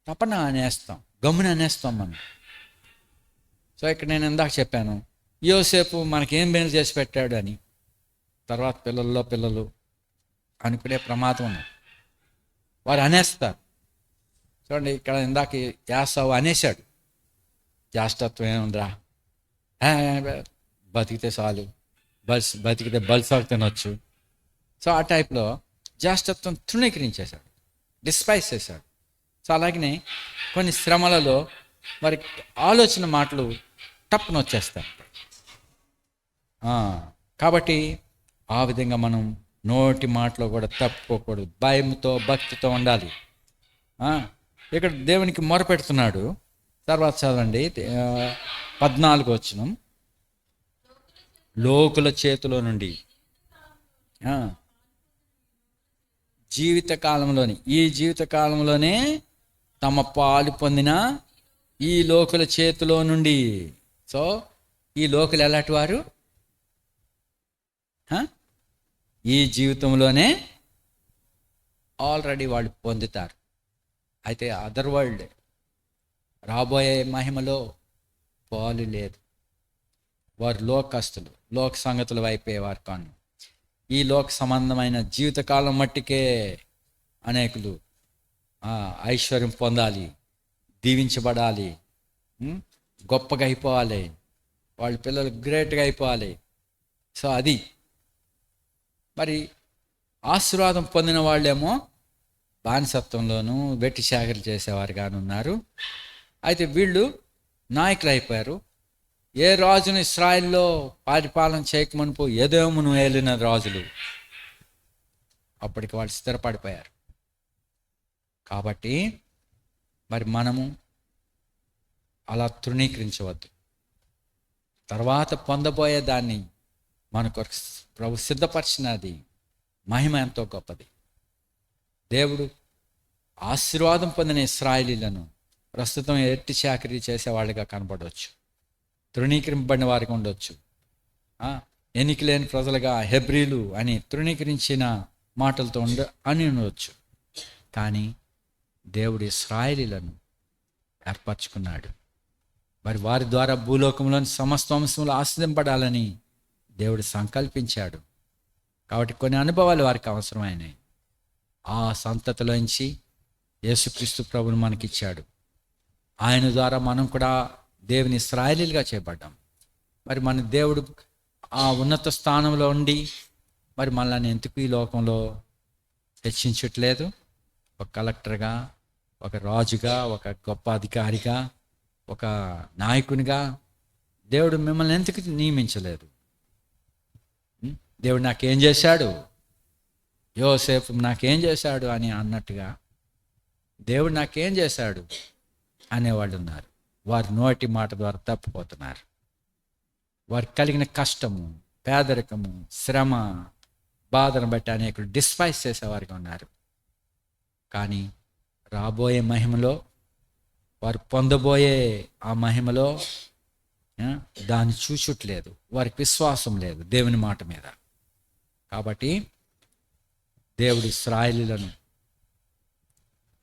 S1: తపన అనేస్తాం, గమ్మున అనేస్తాం మనం. సో ఇక్కడ నేను ఇందాక చెప్పాను, యోసేపు మనకేం మేలు చేసి పెట్టాడు అని. తర్వాత పిల్లలు అనుకునే ప్రమాదం ఉన్నది. వారు అనేస్తారు. చూడండి, ఇక్కడ ఇందాక యాసావు అనేశాడు, జ్యేష్ఠత్వం ఏముందిరా, బతికితే చాలు, బతికితే బల్సాగు తినొచ్చు. సో ఆ టైప్లో జ్యేష్ఠత్వం తృణీకరించేశాడు, డిస్పైజ్ చేశాడు. సో అలాగనే కొన్ని శ్రమలలో మరి ఆలోచన మాటలు టప్పున వచ్చేస్తాయి. కాబట్టి ఆ విధంగా మనం నోటి మాటలో కూడా తప్పుకోకూడదు, భయంతో భక్తితో ఉండాలి. ఇక్కడ దేవునికి మొరపెడుతున్నాడు. తర్వాత చదవండి 14వ వచనం. లోకుల చేతిలో నుండి ఈ జీవిత కాలంలోనే తమ పాలు పొందిన ఈ లోకుల చేతిలో నుండి. సో ఈ లోకులు ఎలాంటి వారు? ఈ జీవితంలోనే ఆల్రెడీ వాళ్ళు పొందుతారు. అయితే అదర్ వరల్డ్ రాబోయే మహిమలో పాలు లేదు. వారు లోకస్తులు, లోక సంగతులు అయిపోయేవారు కాను. ఈ లోక సంబంధమైన జీవితకాలం మట్టికే అనేకులు ఐశ్వర్యం పొందాలి, దీవించబడాలి, గొప్పగా అయిపోవాలి, వాళ్ళ పిల్లలు గ్రేట్గా అయిపోవాలి. సో అది మరి ఆశీర్వాదం పొందిన వాళ్ళేమో బానిసత్వంలోనూ వెట్టి శాఖలు చేసేవారుగాను ఉన్నారు. అయితే వీళ్ళు నాయకులు అయిపోయారు. ఏ రాజును ఇశ్రాయేల్లో పరిపాలన చేయకమనుపో ఎదోమును ఏలిన రాజులు అప్పటికి వాళ్ళు స్థిరపడిపోయారు. కాబట్టి మరి మనము అలా తృణీకరించవద్దు. తర్వాత పొందబోయే దాన్ని మనకు ప్రభు సిద్ధపరిచినది మహిమ ఎంతో గొప్పది. దేవుడు ఆశీర్వాదం పొందిన ఇశ్రాయేలీలను ప్రస్తుతం ఎట్టి చాకరీ చేసేవాళ్ళుగా కనపడవచ్చు, తృణీకరింపబడిన వారికి ఉండొచ్చు, ఎన్నిక లేని ప్రజలుగా హెబ్రీలు అని తృణీకరించిన మాటలతో అని ఉండవచ్చు. కానీ దేవుడు ఇశ్రాయేలీలను ఏర్పరచుకున్నాడు. మరి వారి ద్వారా భూలోకంలోని సమస్త వంశములు ఆశ్రదింపడాలని దేవుడు సంకల్పించాడు. కాబట్టి కొన్ని అనుభవాలు వారికి అవసరమైనవి. ఆ సంతతిలోంచి యేసుక్రీస్తు ప్రభువును మనకిచ్చాడు. ఆయన ద్వారా మనం కూడా దేవుని ఇశ్రాయేలీలుగా చేయబడ్డాం. మరి మన దేవుడు ఆ ఉన్నత స్థానంలో ఉండి మరి మనల్ని ఎందుకు ఈ లోకంలో హెచ్చించట్లేదు? ఒక కలెక్టర్గా, ఒక రాజుగా, ఒక గొప్ప అధికారిగా, ఒక నాయకునిగా దేవుడు మిమ్మల్ని ఎందుకు నియమించలేదు? దేవుడు నాకేం చేశాడు, యోసేపు నాకేం చేశాడు అని అన్నట్టుగా దేవుడు నాకేం చేశాడు అనేవాళ్ళు ఉన్నారు. వారి నోటి మాట ద్వారా తప్పిపోతున్నారు. వారికి కలిగిన కష్టము, పేదరికము, శ్రమ, బాధను బట్టి అనేకులు డిస్పైజ్ చేసేవారిగా ఉన్నారు. కానీ రాబోయే మహిమలో, వారు పొందబోయే ఆ మహిమలో దాన్ని చూచుట్లేదు. వారికి విశ్వాసం లేదు దేవుని మాట మీద. కాబట్టి దేవుడు ఇశ్రాయేలీయులను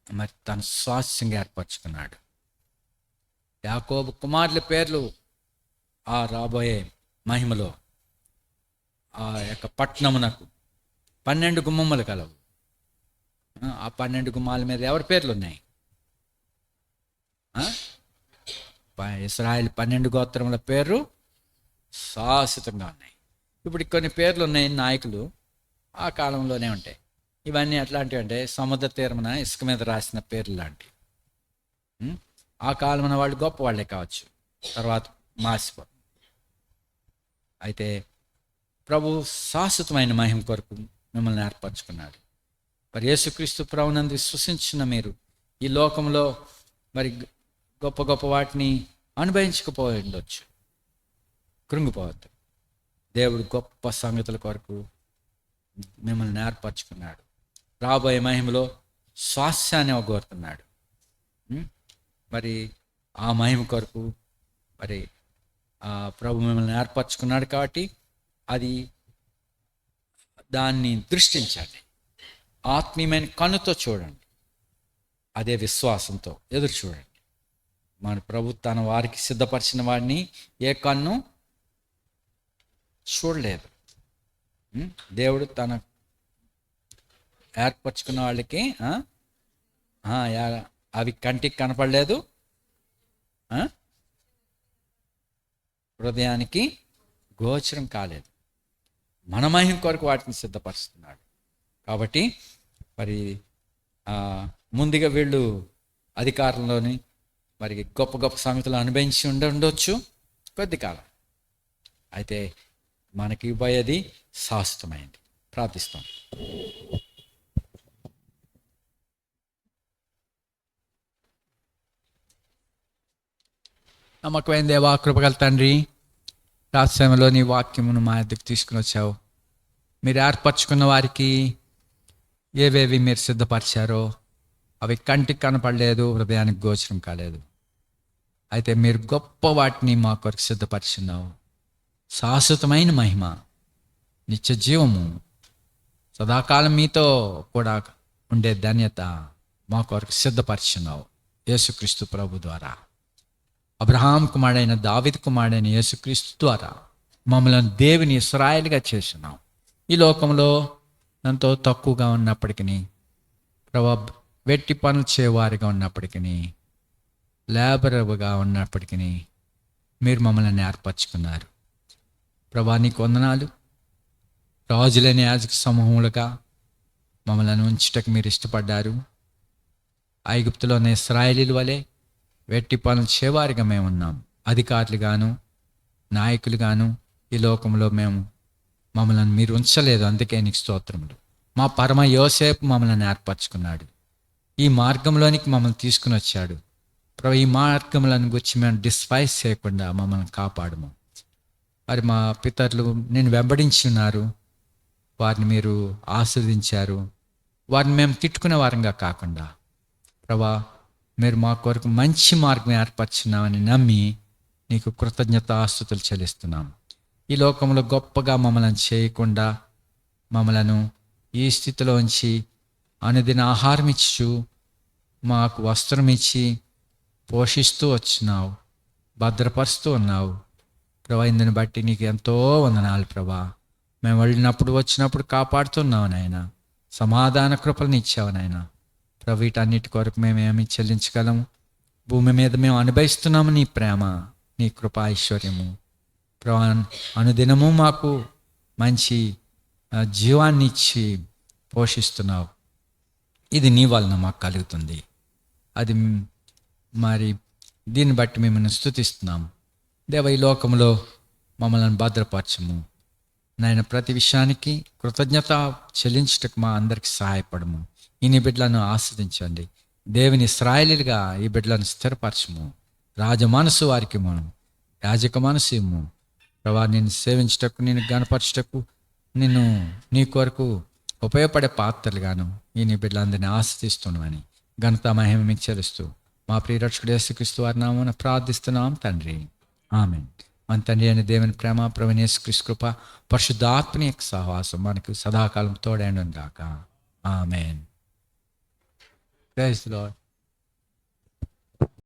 S1: మరి తన స్వాస్థ్యంగా ఏర్పరచుకున్నాడు. యాకోబు కుమారుల పేర్లు ఆ రాబోయే మహిమలో ఆ యొక్క పట్టణమునకు 12 గుమ్మములు కలవు. ఆ 12 గుమ్మాల మీద ఎవరి పేర్లు ఉన్నాయి? ఇశ్రాయేలు 12 గోత్రముల పేర్లు శాశ్వతంగా ఉన్నాయి. ఇప్పుడు కొన్ని పేర్లు ఉన్నాయి, నాయకులు ఆ కాలంలోనే ఉంటాయి. ఇవన్నీ ఎట్లాంటివి అంటే సముద్ర తీరమున ఇసుక మీద రాసిన పేర్లు లాంటివి. ఆ కాలమున వాళ్ళు గొప్ప వాళ్ళే కావచ్చు, తర్వాత మాసిపో. అయితే ప్రభు శాశ్వతమైన మహిమ కొరకు మిమ్మల్ని ఏర్పరచుకున్నాడు. మరి యేసుక్రీస్తు ప్రభునందు విశ్వసించిన మీరు ఈ లోకంలో మరి గొప్ప గొప్ప వాటిని అనుభవించకపోయి ఉండొచ్చు. కృంగిపోవద్దు. దేవుడు గొప్ప సంగతుల కొరకు మిమ్మల్ని ఏర్పరచుకున్నాడు. రాబోయే మహిమలో స్వాస్థ్యాన్ని అవగోరుతున్నాడు. మరి ఆ మహిమ కొరకు మరి ప్రభు మిమ్మల్ని ఏర్పరచుకున్నాడు. కాబట్టి అది దాన్ని దృష్టించండి, ఆత్మీయమైన కన్నుతో చూడండి, అదే విశ్వాసంతో ఎదురు చూడండి. మన ప్రభు తన వారికి సిద్ధపరిచిన వాడిని ఏ కన్ను చూడలేదు. దేవుడు తన ఏర్పరచుకున్న వాళ్ళకి అవి కంటికి కనపడలేదు, హృదయానికి గోచరం కాలేదు. మన మహిమ కొరకు వాటిని సిద్ధపరుస్తున్నాడు. కాబట్టి మరి ముందుగా వీళ్ళు అధికారంలోని మరి గొప్ప గొప్ప సంగతులు అనుభవించి ఉండొచ్చు కొద్ది కాలం. అయితే మనకి ఇవ్వయేది శాశ్వతమైంది. ప్రార్థిస్తాం. నమ్మకమైన దేవా, కృపగల తండ్రి, రాజ్యములో నీ వాక్యమును మా ఎద్దకు తీసుకుని వచ్చావు. మీరు ఏర్పరచుకున్న వారికి ఏవేవి మీరు సిద్ధపరిచారో అవి కంటికి కనపడలేదు, హృదయానికి గోచరం కాలేదు. అయితే మీరు గొప్ప వాటిని మా కొరకు సిద్ధపరిచున్నావు. శాశ్వతమైన మహిమ, నిత్య జీవము, సదాకాలం మీతో కూడా ఉండే ధన్యత మా కొరకు సిద్ధపరిచున్నావు యేసుక్రీస్తు ప్రభు ద్వారా. అబ్రహాం కుమారుడైన దావీదు కుమారుడైన యేసుక్రీస్తు ద్వారా మమ్మల్ని దేవుని ఇశ్రాయేలుగా చేస్తున్నాం. ఈ లోకంలో ఎంతో తక్కువగా ఉన్నప్పటికీ, ప్రభా వెట్టి పనులు చేయవారిగా ఉన్నప్పటికీ, లేబర్గా ఉన్నప్పటికీ మీరు మమ్మల్ని ఏర్పరచుకున్నారు. ప్రభా నీకు వందనాలు. రాజులని యాజక సమూహములుగా మమ్మల్ని ఉంచుటకు మీరు ఇష్టపడ్డారు. ఐగుప్తులోని ఇశ్రాయేలీల వలె వెట్టి పనులు చేవారిగా మేము ఉన్నాం. అధికారులుగాను నాయకులుగాను ఈ లోకంలో మమ్మల్ని మీరు ఉంచలేదు. అందుకే నీకు స్తోత్రములు. మా పరమ యోసేపు మమ్మల్ని ఏర్పరచుకున్నాడు. ఈ మార్గంలోనికి మమ్మల్ని తీసుకుని వచ్చాడు. ప్రభు ఈ మార్గములను గురించి మేము డిస్పైజ్ చేయకుండా మమ్మల్ని కాపాడము. మరి మా పితరులు నేను వెంబడించి ఉన్నారు, వారిని మీరు ఆస్వాదించారు. వారిని మేము తిట్టుకునే వారంగా కాకుండా ప్రభా మీరు మా కొరకు మంచి మార్గం ఏర్పరచున్నామని నమ్మి నీకు కృతజ్ఞతాస్తుతులు చెల్లిస్తున్నాం. ఈ లోకంలో గొప్పగా మమ్మల్ని చేయకుండా మమ్మలను ఈ స్థితిలో ఉంచి అనుదిన ఆహారం ఇచ్చు, మాకు వస్త్రం ఇచ్చి పోషిస్తూ వచ్చినావు, భద్రపరుస్తూ ఉన్నావు. ప్రభా ఇందుని బట్టి నీకు ఎంతో వందనాలు ప్రభా. మేము వెళ్ళినప్పుడు వచ్చినప్పుడు కాపాడుతున్నావు నాయన. సమాధాన కృపలను ఇచ్చావు నాయన. ప్రభు వీటన్నిటి కొరకు మేము ఏమి చెల్లించగలము?
S2: భూమి మీద మేము అనుభవిస్తున్నాము నీ ప్రేమ, నీ కృపా ఐశ్వర్యము. ప్రభా, అనుదినము మాకు మంచి జీవాన్ని ఇచ్చి పోషిస్తున్నావు. ఇది నీ వలన మాకు కలుగుతుంది. అది మరి దీన్ని బట్టి మిమ్మల్ని స్తుతిస్తున్నాము. దేవ, ఈ లోకంలో మమ్మల్ని భద్రపరచము నాయన. ప్రతి విషయానికి కృతజ్ఞత చెల్లించుటకు మా అందరికి సహాయపడము. ఈ నీ బిడ్డలను ఆస్వాదించండి. దేవుని ఇశ్రాయేలీయులుగా ఈ బిడ్డలను స్థిరపరచము. రాజ మనసు వారికి మనం యాజక మనసు ఇమ్ము ప్రభా. నిన్ను సేవించుటకు, నిన్ను గణపరచుటకు, నిన్ను నీ కొరకు ఉపయోగపడే పాత్రలుగాను ఈ నీ బిడ్డలందరినీ ఆస్వాదిస్తున్నామని ఘనత మహిమ మీకు చెల్లిస్తూ మా ప్రియరక్షకుడు యేసుక్రీస్తు వారి నామమున ప్రార్థిస్తున్నాం తండ్రి, ఆమేన్. మన తండ్రి అయిన దేవుని ప్రేమ, ప్రభువైన యేసుక్రీస్తు కృప, పరిశుద్ధాత్మని యొక్క సహవాసం మనకు సదాకాలం తోడైండును గాక. ఆమేన్. Praise the lord.